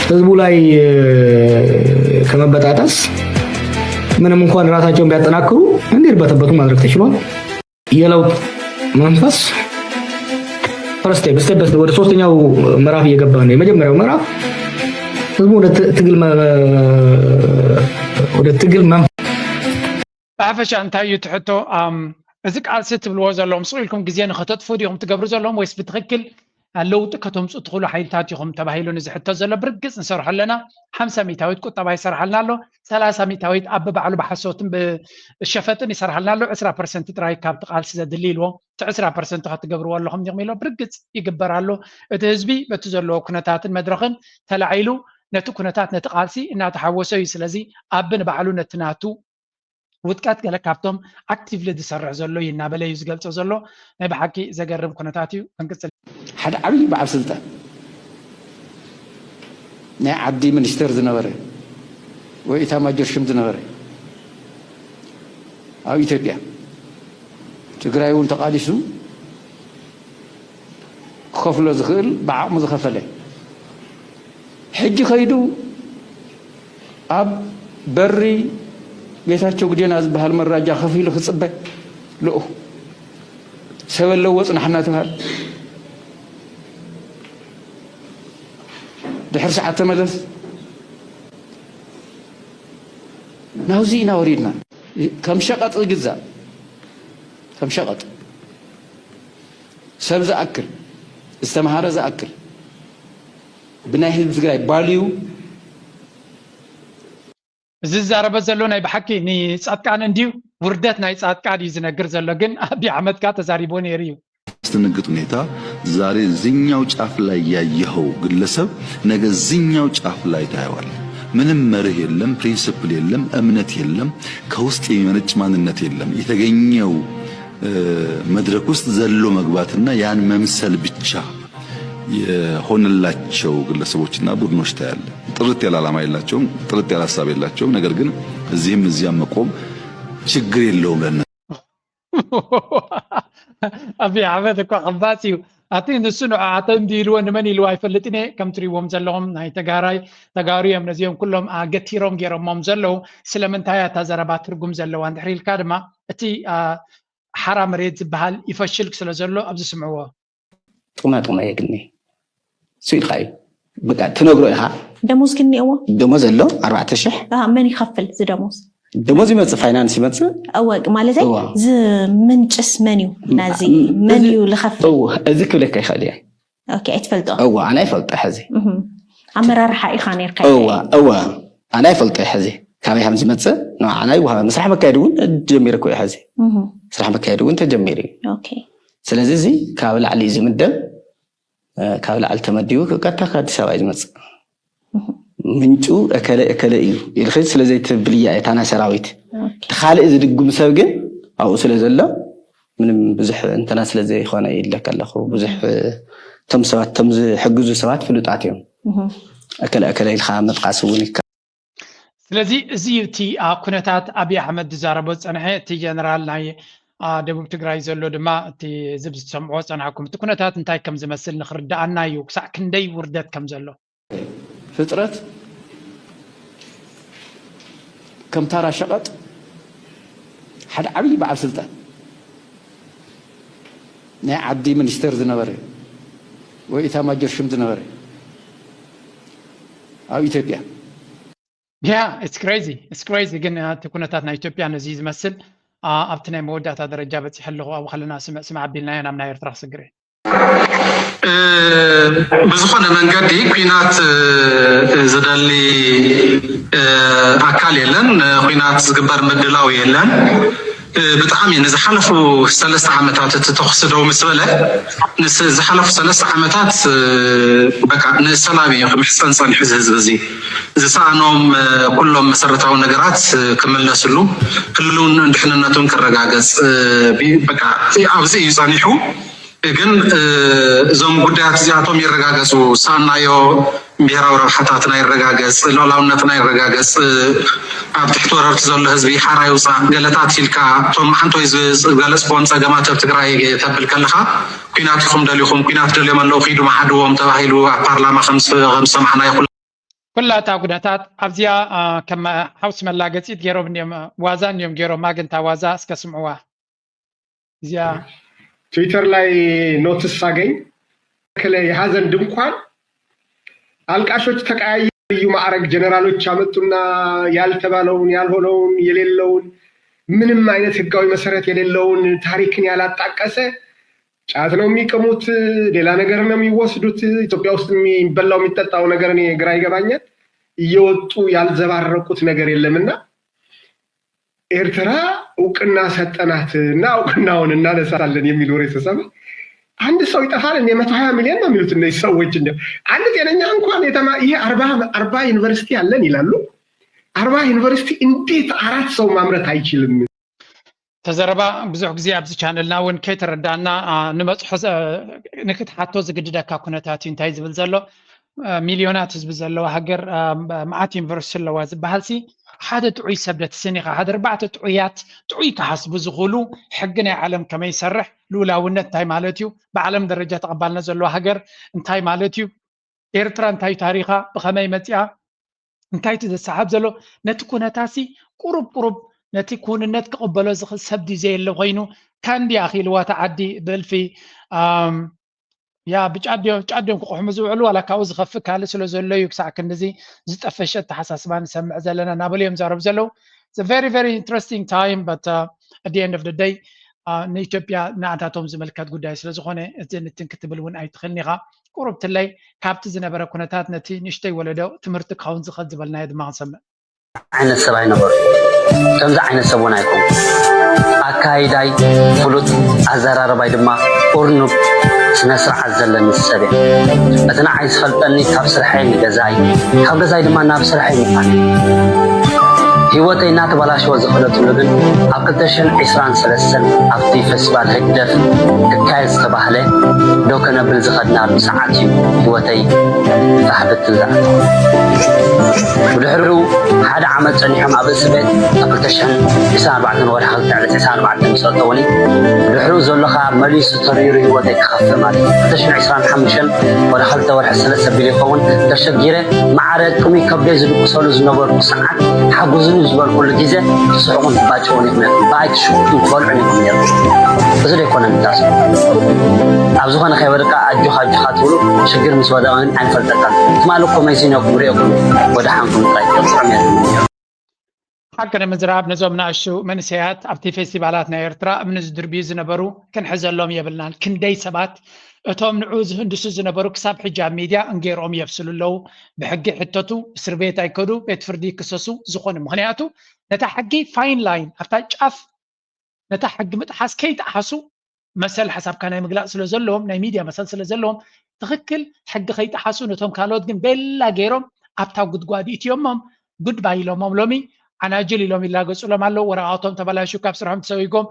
ህዝቡ ላይ ከመበጣጠስ ምንም እንኳን ራሳቸውን ቢያጠናክሩ እንዲርበተበቱ ማድረግ ተችሏል። የለውጥ መንፈስ ፈርስት ስቴፕ ወደ ሶስተኛው ምዕራፍ እየገባ ነው። የመጀመሪያው ምዕራፍ ህዝቡ ወደ ትግል
ብሓፈሻ እንታይ እዩ ትሕቶ እዚ ቃልሲ ትብልዎ ዘለዎም ስቕ ኢልኩም ግዜ ንኸተጥፉ ዲኹም ትገብሩ ዘለዎም ወይስ ብትክክል ለውጢ ከተምፅኡ ትኽእሉ ሓይልታት ኢኹም ተባሂሉ ንዝሕቶ ዘሎ ብርግፅ ንሰርሖ ኣለና። 50% ቁጠባ ይሰርሓልና ኣሎ፣ 30% ኣብ በባዕሉ ብሓሶትን ብሸፈጥን ይሰርሓልና ኣሎ፣ 20% ጥራይ ካብቲ ቃልሲ ዘድሊ ኢልዎ እቲ 20% ክትገብርዎ ኣለኹም ዲኹም ኢሎ ብርግፅ ይግበር ኣሎ። እቲ ህዝቢ በቲ ዘለዎ ኩነታትን መድረኽን ተላዒሉ ነቲ ኩነታት ነቲ ቃልሲ እናተሓወሰ እዩ። ስለዚ ኣብ ንባዕሉ ነቲ ናቱ ውጥቀት ገለ ካብቶም ኣክቲቭሊ ዝሰርሕ ዘሎ እዩ እናበለ እዩ ዝገልፆ ዘሎ። ናይ ብሓቂ ዘገርም ኩነታት እዩ። ክንቅፅል
ሓደ ዓብይ በዓል ስልጣን ናይ ዓዲ ሚኒስተር ዝነበረ ወይ ኢታማጆር ሹም ዝነበረ ኣብ ኢትዮጵያ ትግራይ እውን ተቃሊሱ كخفله زخل بعقم زخفله حج خيدو أب بري بيتاچو جناز بهالمراجع خفيله خصبه لو سبل لوص نحنا تبال دحر ساعه تملس ناوزينا وريدنا كم شقط جزا كم شقط سبز اكل استمهار ذا اكل بناي حزب تግራይ ባልዩ
ዝዛረበ ዘሎ ናይ በሐቂ ኒ ጻጥቃን እንዲሁ ውርደት ናይ ጻጥቃን ይዝነግር ዘሎ ግን አብይ አህመድ ጋር ተዛሪቦ ነው የሪዩ
አስደንግጥ ሁኔታ ዛሬ ዝኛው ጫፍ ላይ ያየኸው ግለሰብ ነገ ዝኛው ጫፍ ላይ ታየዋል። ምንም መርህ የለም፣ ፕሪንሲፕል የለም፣ እምነት የለም፣ ከውስጥ የሚመነጭ ማንነት የለም። የተገኘው መድረክ ውስጥ ዘሎ መግባትና ያን መምሰል ብቻ የሆነላቸው ግለሰቦችና ቡድኖች ታያለ። ጥርት ያለ ዓላማ የላቸውም፣ ጥርት ያለ ሐሳብ የላቸውም። ነገር ግን እዚህም እዚያም መቆም ችግር የለውም ለነ
አብይ አህመድ እኮ ቀባሲው አቲ ንሱን አተም ዲሩ ወንመን ይሉ አይፈልጥኔ ከም ትሪዎም ዘለዎም ናይ ተጋሪዮም ነዚኦም ኩሎም አገቲሮም ገይሮሞም ዘለው ስለምንታይ ታዘረባ ትርጉም ዘለው አንድሪልካ ድማ እቲ ሓራ መሬት ዝበሃል ይፈሽል ስለዘሎ ኣብዚ ስምዕዎ
ጥማ የግኒ ስዊልካይ በቃ ትነግሮ ኢኻ
ደሞዝ ክንየዎ
ደሞዝ ኣሎ 4000
መን ይከፍል ዝደሞዝ
ደሞዝ ይመጽእ ፋይናንስ ይመጽእ
አወቅ ማለት ዝ ምንጭስ መንዩ ናዚ መንዩ ለኸፍል
እዚ ክብለካ ይኸል ያ
ኦኬ እትፈልጦ
አና ይፈልጦ ሕዚ
አመራርሓ ኢኻ ነርካ
አና ይፈልጦ ሕዚ ካበይ ከም ዝመጽእ ነው አና ይወሃብ መስራሕ መካየድ እውን ጀሚርኩ ሕዚ መስራሕ መካየድ እውን ተጀሚሪ
ኦኬ
ስለዚህ እዚ ካብ ላዕሊ ዝምደብ ካብ ላዕሊ ተመዲቡ ከታ ከአዲስ አበባ ዝመጽእ ምንጩ እከለ እዩ ይልኸ ስለዚህ ትብልያ እታና ሰራዊት ተኻልእ ዝድጉም ሰብ ግን አው ስለዘሎ ምንም ብዙሕ እንተና ስለዚህ ይኾነ ይለከለኹ ብዙሕ ተም ሰባት ተም ዝሕግዙ ሰባት ፍሉጣት እዮም እከለ ኢልኻ መጥቃስ እውን ይከ
ስለዚህ እዚ እቲ ኩነታት አብይ አህመድ ዛረቦ ጸንሐ እቲ ጀነራል ናይ ደቡብ ትግራይ ዘሎ ድማ እቲ ዝብዝ ሰምዖ ጸንሐኩም እቲ ኩነታት እንታይ ከም ዝመስል ንኽርዳእና እዩ ክሳዕ ክንደይ ውርደት ከም ዘሎ
ፍጥረት كم ترى شقط حد عبي بعد سلطان نا عبدي منستر زنبري وإذا ما جرشم زنبري أو إثيوبيا
it's crazy ግን ተኩነታትና ኢትዮጵያ ነዚህ ዝመስል ኣብቲ ናይ መወዳእታ ደረጃ በፂሕ ኣለኹ ኣብ ከለና ስምዕ ኣቢልና ኢና ናይ ኤርትራ ክስግር
بزخون منقدي كوينات زدالي أكال يلن كوينات زقبار مدلاو يلن بطعامي نزحلفو 3 عامتات تتخصدو مسؤولة نزحلفو 3 عامتات بقى نسلامي محسن صنح زي زسانهم كلهم مسرتاو نقرات كملناسلو كلون نحنناتون كالرقاقز بقى عوزي يصانحو ግን እዞም ጉዳያት እዚኣቶም ይረጋገጹ ሳናዮ ብሔራዊ ረብሓታትና ይረጋገጽ ሉዓላውነትና ይረጋገጽ ኣብ ትሕቲ ወረርቲ ዘሎ ህዝቢ ሓራ ይውፃእ ገለታት ኢልካ እቶም ሓንቶይ ዝገለጽክዎም ፀገማት ኣብ ትግራይ ተብል ከለካ ኩናት ኢኹም ደልይኹም ኩናት ደልዮም ኣለዉ ኺዱ መሓድዎም ተባሂሉ ኣብ ፓርላማ ከም ሰማዕና ይኹን
ኩላታ ጉዳታት ኣብዚኣ ከም ሓውስ መላገፂት ገይሮም እዮም ዋዛ እዮም ገይሮም ማግንታ ዋዛ እስከ ስምዕዋ እዚኣ
ትዊተር ላይ ኖትስ ሳገኝ ከለ የሐዘን ድንኳን አልቃሾች ተቀያዩ ማዕረግ ጀነራሎች አመጡና ያልተባለውን ያልሆነውን የሌለውን ምንም አይነት ህጋዊ መሰረት የሌለውን ታሪክን ያላጣቀሰ ጫት ነው የሚቀሙት ሌላ ነገር ነው የሚወስዱት ኢትዮጵያ ውስጥ የሚበላው የሚጠጣው ነገር እኔ ግራ ይገባኛል እየወጡ ያልዘባረቁት ነገር የለምና ኤርትራ እውቅና ሰጠናትና እውቅናውን እናነሳለን የሚል ወሬ ተሰማ አንድ ሰው ይጠፋል እንደ 120 ሚሊዮን ነው የሚሉት እነዚህ ሰዎች እንደ አንድ ጤነኛ እንኳን ይሄ 40 ዩኒቨርሲቲ አለን ይላሉ 40 ዩኒቨርሲቲ እንዴት 4 ሰው ማምረት አይችልም
ተዘረባ ብዙሕ ግዜ ኣብዚ ቻነልና እውን ከይተረዳእና ንመፅሖ ንክትሓቶ ዝግድደካ ኩነታት እንታይ ዝብል ዘሎ ሚሊዮናት ህዝቢ ዘለዎ ሃገር መዓት ዩኒቨርሲቲ ኣለዋ ዝበሃል ሲ حدا تعوي سبلة السنيخة هذا 4 تعويات تعوي كحسب زغلو حقنا عالم كما يسرح لولا ونت تاي مالتيو بعالم درجة تقبلنا زلو هجر انتاي مالتيو إيرترا انتاي تاريخها بخماي متيا انتاي تدسحب زلو نتكون تاسي قرب نتكون النت قبلو زخل سبدي زي اللي غينو كان دي أخي لو تعدي بالفي يا بجعديهم كقح مزوعلو ولا كاوز خفك هالس لو زلو يكسع كنزي زتفشت تحساسبان سمع زلنا نابليوم زارب زلو it's a very interesting time but at the end of the day نيتوبيا نعتاتهم زملكات قداي ስለዝኾነ እዚ ንትንክትብል እውን ኣይትኽልኒኻ ቁርብት ላይ ካብቲ ዝነበረ ኩነታት ነቲ ንሽተይ ወለዶ ትምህርቲ ካውን ዝኸድ ዝበልናዮ ድማ ክንሰምዕ
ዓይነት ሰብ ኣይነበሩ ከምዚ ዓይነት ሰብ እውን ኣይኮኑ ኣካይዳይ ፍሉጥ ኣዘራርባይ ድማ ቁርኑብ ስነ ስርዓት ዘለኒ ሰብ እቲ ንዓይ ዝፈልጠኒ ካብ ስርሐይ ንገዛይ ካብ ገዛይ ድማ ናብ ስርሐይ ምዃን ህይወተይ እናተበላሸወ ዝኽለትሉ ግን ኣብ 2023 ኣብቲ ፌስቲቫል ህግደፍ ክካየድ ዝተባህለ ዶ ከነብል ዝኸድናሉ ሰዓት እዩ ህይወተይ ዛሕብትን ዝኣተወ ብድሕሪኡ ሓደ ዓመት ፀኒሖም ኣብ እስር ቤት ኣብ 2024 ወርሒ 224 ምስ ኣተወኒ ብድሕሪኡ ዘለኻ መሊሱ ተሪሩ ህይወተይ ክኸፍእ ማለት 2025 ወርሒ 2 ወርሒ 3 ቢሉ ይኸውን ተሸጊረ ማዕረ ጥሚ ከበይ ዝድቅሰሉ ዝነበርኩ ሰዓት ሓጉዝኒ ዝበል ኩሉ ግዜ ስሕቁን ባጭውን ይኽነር ባይት ሽቁን ትበልዑን ይኹም ነይሩ እዚ ደይኮነ ንታስ ኣብ ዝኾነ ከይወድቃ ኣጆኻ ትብሉ ሽግር ምስ ወደቐን ኣይንፈልጠካን ትማልኮ መይሲነኩም ሪእኩም ወደ ሓንኩም ጥራይ ጥዕም እየ
حقنا مزراب نزوم ناشو منسيات أبتي فيستيفالات نيرترا من الدربي زنبرو كن حزلهم يبلنان كن داي سبات اتوم نعوز هندسو زنبرو كساب حجاب ميديا انجيرهم يفصلوا له بحق حتتو سربيت ايكودو بيت فردي كسسو زخون مغنياتو نتا حقي فاين لاين حتى جاف نتا حق متحاس كي تحسو مسألة حساب كان يمقلاق سلو زلهم ناي ميديا مسألة سلو زلهم تخكل حق خي تحسو نتوم كالوت جن بلا غيرهم ابتاو قد قوادي اتيومهم قد باي لهم لومي أنا أجلي لهم إلا قصوا لهم الله ورقاتهم تبلاشوا كابسرهم تسويكم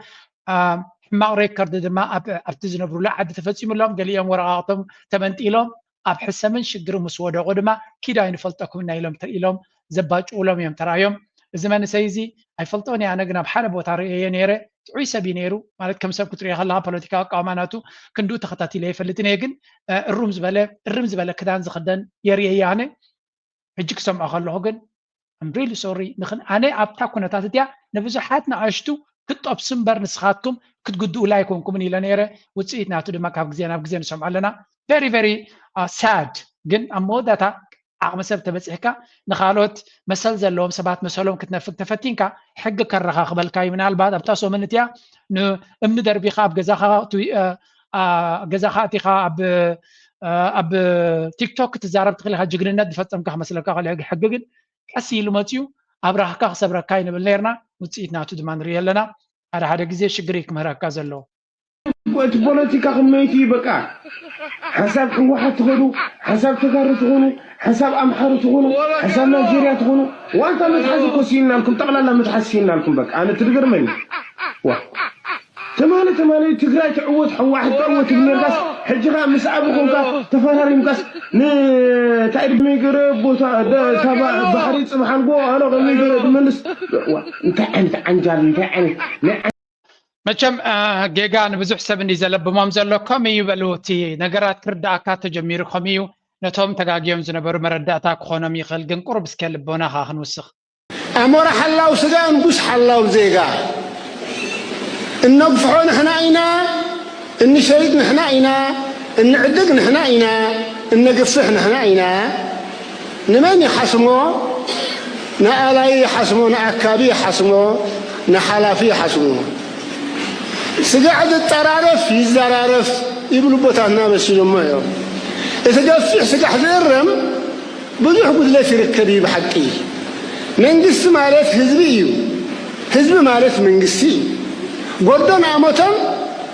ما ريكورد ما أبتزن برولا عاد تفسيم لهم قال لهم ورقاتهم تبنت لهم أبحس من شجروا مسودة قدما كده ينفلتكم إن لهم تريلهم زباج أولهم يوم ترايم زمان سيزي هيفلتوني أنا جناب حرب وتاريخ نيرة عيسى بينيرو مالت كم سب كتري هلا بوليتيكا قاماناتو كندو تخطاتي ليه فلتني يجن الرمز بلا كدان زخدن يري يعني هجيك سمع خلوه جن I'm really sorry نخن أنا أبتاع كنا تاتيا نفسحاتنا عشتو كنت أبسم برنسخاتكم كنت قدوا لايكم كمني لنيرة وتسيت ناتو دم كاب جزيان سمع لنا very sad جن أمو داتا عقم سبت بس هكا نخالوت مسألة زلهم سبات مسألهم كتنا تفتين كا حق كرخا قبل كاي من البعض أبتاسو منتيا أمن دربي خاب جزاخاتي خاب أب تيك توك تزارب تخليها جقرنا دفتم كه مسألة كه حققن أسيلو ماتيو أبراهكا صبر كاين بالليرنا وتسيت ناتو دمان ريالنا على هذا جزء شجريك مراكز اللو.
بوليتيكا خميتي بقى حساب واحد تقولوا حساب تجار تقولوا حساب أمحار تقولوا حساب نيجيريا تقولوا وأنت متحسين كوسينا لكم طبعا لا متحسين لكم بقى أنا تقدر مني تمالي تقرأ تعود واحد تعود المرقص حجرا مسعبكم كا تفراري مقص تعرف ميقرب تابع بحري سمحان بو أنا ميقرب ملس انت عنجال
مچم جيجا نبزح سبني زلب بمامزلو كميو بلوتي نغرات كرداكا تجمير خميو نتوم تغاغيوم زنبر مرداتا كخونم يخلقن قرب سكلبونا خاخن وسخ
امور حلاو سدان بوش حلاو زيغا النقفحو نحن اينا النشريد نحن اينا النعدق نحن اينا النقفح نحن اينا نمن يحسمو نالاي يحسمو ناكابي يحسمو نحلافي يحسمو سقعد الترارف يزرارف يبلو بوتانا مسيلو ما يوم يتقفح سقعد الرم بضوح قد لا تركبي بحقي منقس مالت هزبيو هزب مالت منقسي قردن عموتن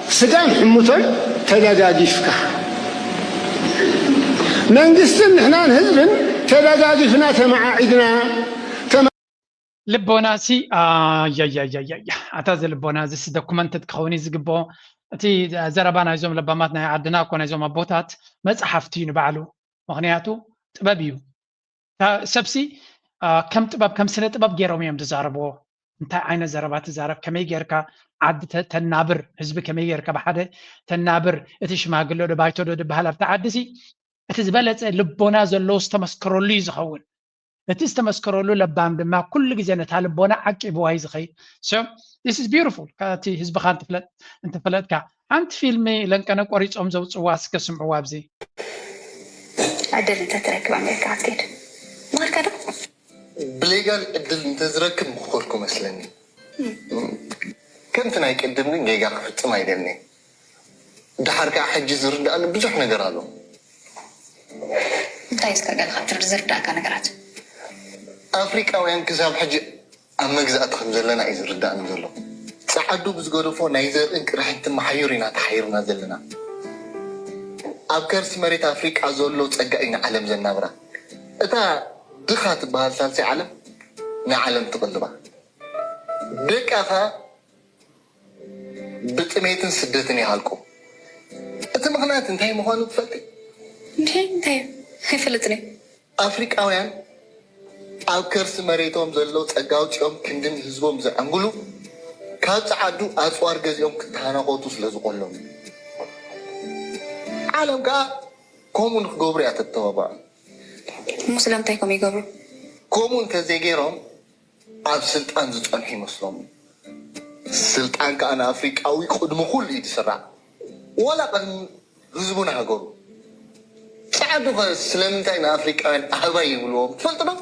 سقان حموتن تداقاقي فكا منقسن نحنان هزبن تداقاقي فناتا مع عيدنا
لبوناسي يا أتاز لبوناسي سي دوكومنتد كخوني زقبو أتي زربانا يزوم لباماتنا عدنا كون يزوم أبوتات مزحفتين بعلو مغنياتو تبابيو سبسي كم طباب كم سنة طباب جيروم يوم تزاربو انت عين زربات تزارب كمي جيركا عد تنابر حزب كمي جيركا بحدا تنابر اتش ما قلو دبايتو دو بهلا بتعدسي اتزبلت لبونا زلو استمسكرولي زخون اتستمسكرولو لبام دما كل جزء نتالبونا عقي بواي زخي so this is beautiful كاتي حزب خان تفلت انت فلتكا انت فيلمي لان كان قريص ام زو صواس كسمعوا ابزي
عدل انت تركب امريكا عتيد ما كده
بليغال عدل انت تركب مخوركم مسلني كنت نايك قدمني جيغا فصم አይደልني دحرك حج زرد انا بزح ነገር አለው
እንታይ እስከገል خاطر ዝርዳካ ነገራት
አፍሪካውያን ክሳብ ሕጂ ኣብ መግዛእት ከም ዘለና እዩ ዝርዳእና ዘሎ ጻዓዱ ብዝገደፎ ናይ ዘርእን ቅርሕቲ መሓዩሪና ተሓይርና ዘለና ኣብ ከርሲ መሬት ኣፍሪካ ዘሎ ፀጋ ኢና ዓለም ዘናብራ እታ ድኻ ትበሃል ሳልሳይ ዓለም ንዓለም ትቕልባ ደቃኻ ብጥሜትን ስደትን ይሃልቁ እቲ ምክንያት እንታይ ምዃኑ ትፈልጢ
እንታይ ኣይፈልጥኒ
ኣፍሪካውያን ኣብ ከርሲ መሬቶም ዘለው ፀጋ ውፅኦም ክንድን ህዝቦም ዘዕንግሉ ካብ ፃዓዱ ኣፅዋር ገዚኦም ክተሃናቆቱ ስለዝቆሎም ዓለም ከዓ ከምኡ ንክገብሩ እያ ተተባብዕ
ሙስሊም እንታይ ከም ይገብሩ
ከምኡ እንተዘይገይሮም ኣብ ስልጣን ዝፀንሑ ይመስሎም ስልጣን ከዓ ንኣፍሪቃዊ ቅድሚ ኩሉ እዩ ዝስራዕ ወላ ቅድሚ ህዝቡን ሃገሩ ፃዓዱ ኸ ስለምንታይ ንኣፍሪቃውያን ኣህባይ ይብልዎም ትፈልጡ ዶ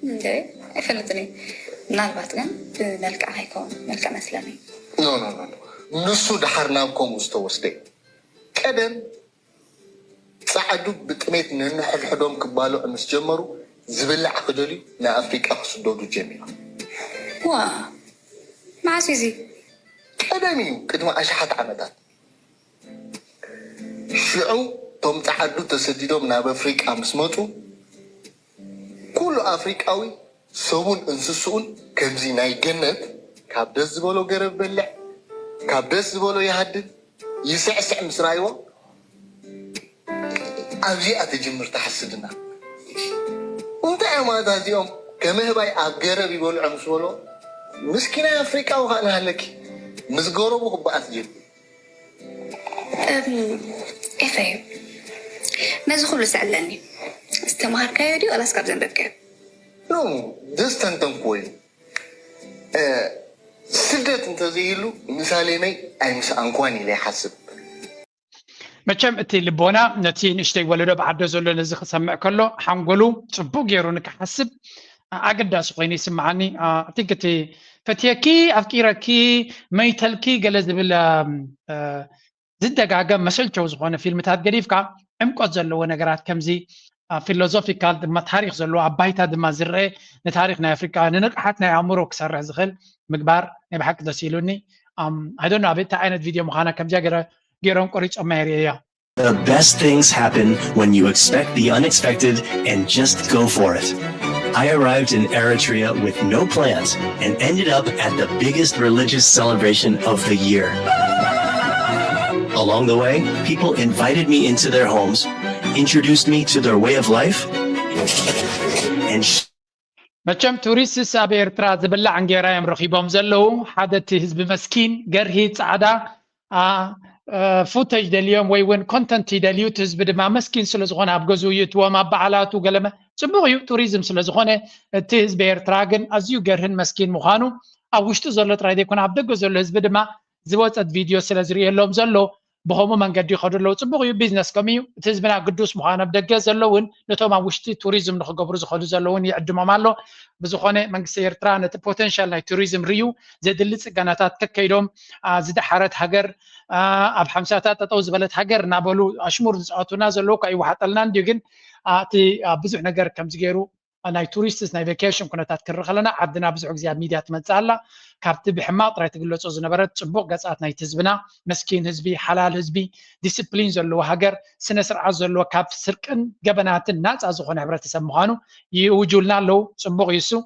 እንዴ አይፈልጥኒ ምናልባት ግን በመልክዕ አይኮን መልክዕ መስለኒ
ኖ ኖ ኖ ንሱ ድሓር ናብ ከምኡ ዝተወስደ ቀደም ፃዓዱ ብጥሜት ንንሕድሕዶም ክባልዑ ምስ ጀመሩ ዝብላዕ ክደልዩ ንኣፍሪቃ ክስደዱ ጀሚሮም
ዋ ማዓስ እዚ
ቀደም እዩ ቅድሚ ኣሽሓት ዓመታት ሽዑ ቶም ፃዓዱ ተሰዲዶም ናብ ኣፍሪቃ ምስ መፁ ኩሉ ኣፍሪቃዊ ሰቡን እንስስኡን ከምዚ ናይ ገነት ካብ ደስ ዝበሎ ገረብ በልዕ ካብ ደስ ዝበሎ ይሃድን ይስዕስዕ ምስ ራይዎ ኣብዚኣ ተጅምር ተሓስድና እንታይ ኣማታ እዚኦም ከምህባይ ኣብ ገረብ ይበልዑ ምስ በሎ ምስኪና ኣፍሪቃዊ ከዓ ንሃለኪ ምስ ገረቡ ክበኣት ጀል
ኤፈዩ ነዚ ኩሉ ዝዕለኒ استمهاركايو دي ولا اسكاب زنبكايو
نو دستنتنكوي سدت انت زيلو مثالي مي اي مس انكواني لي حسب
مچم اتي لبونا نتي نشتي ولدو بعد زلو نزي خسمع كله حنقولو صبو غيرو نكحسب اقداس خويني سمعني تيكتي فتيكي افكيركي ميتلكي جلز بلا زدقاقه مسلچو زغونه فيلمታት ገዲፍካ ዕምቆት ዘለዎ ነገራት ከምዚ فيلوزوفيكال دما تاريخ زلو عبايتا دما زرع نتاريخ نا افريكا ننقحت نا عمرو كسرح زخل مقبار نبحق دسيلوني I don't know ابيتا عينت فيديو مخانا كم جاقرا جيرون قريش اميريا
The best things happen when you expect the unexpected and just go for it. I arrived in Eritrea with no plans and ended up at the biggest religious celebration of the year. Along the way, people invited me into their homes, introduced me to their way of life, and
መቸም ቱሪስት ሳብ ኤርትራ ዝብላዕ እንጌራ እዮም ረኺቦም ዘለው ሓደ እቲ ህዝቢ መስኪን ገርሂ ፃዕዳ ፉቴጅ ደልዮም ወይ እውን ኮንተንት ይደልዩ እቲ ህዝቢ ድማ መስኪን ስለ ዝኾነ ኣብ ገዝኡ ይእትዎም ኣብ በዓላቱ ገለመ ፅቡቅ እዩ ቱሪዝም ስለ ዝኾነ እቲ ህዝቢ ኤርትራ ግን ኣዝዩ ገርህን መስኪን ምዃኑ ኣብ ውሽጡ ዘሎ ጥራይ ዘይኮነ ኣብ ደገ ዘሎ ህዝቢ ድማ ዝወፀት ቪድዮ ስለ ዝርየሎም ዘሎ بخومو منقدي خدلو صبغ بيزنس كميو تزبنا قدوس مخانا بدقه زلون نتوما وشتي توريزم نخغبر زخدو زلون يعدمو مالو بزخونه منقس ኤርትራ نت بوتنشال ناي توريزم ريو زدل ጽጋናታት ከከይዶም ዝደሓረት ሃገር ኣብ 50ታት ተጠው ዝበለት ሃገር ናበሉ አሽሙር ዝጻቱና ዘሎ ካይ ወሓጠልና እንዲ ግን እቲ ብዙሕ ነገር ከም ዝገይሩ ናይ ቱሪስትስ ናይ ቫኬሽን ኩነታት ክረኸለና ዓድና ብዙሕ ግዜ ኣብ ሚድያ ትመጻላ ካብቲ ብሕማቅ ጥራይ ትግለጾ ዝነበረት ጽቡቅ ገጻት ናይ ህዝብና መስኪን ህዝቢ ሓላል ህዝቢ ዲሲፕሊን ዘለዎ ሃገር ስነ ስርዓት ዘለዎ ካብ ስርቅን ገበናትን ናጻ ዝኾነ ሕብረተሰብ ምዃኑ ይውጁልና ኣለው ጽቡቅ ይሱ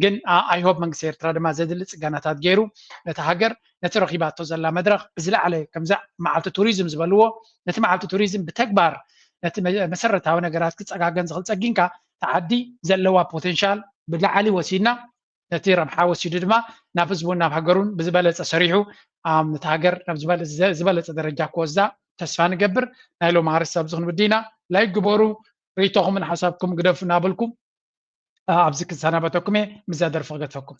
ግን አይ ሆፕ መንግስቲ ኤርትራ ድማ ዘድሊ ጽጋናታት ገይሩ ነቲ ሃገር ነቲ ረኺባቶ ዘላ መድረኽ ብዝለዓለ ከምዛ መዓልቲ ቱሪዝም ዝበልዎ ነቲ መዓልቲ ቱሪዝም ብተግባር ነቲ መሰረታዊ ነገራት ክፀጋገን ዝኽእል ፀጊንካ تعدي زلوا بوتنشال بالعالي وسينا نتي ربحا وسيد دما ناب حزبون ناب هاجرون بزبالة سريحو نتهاجر ناب زبالة درجة كوزا تسفى نقبر نايلو معرس سابزخن بدينا لا يقبروا ريتوهم من حسابكم قدف نابلكم أبزك السنة بتوكمي مزادر فقط فكم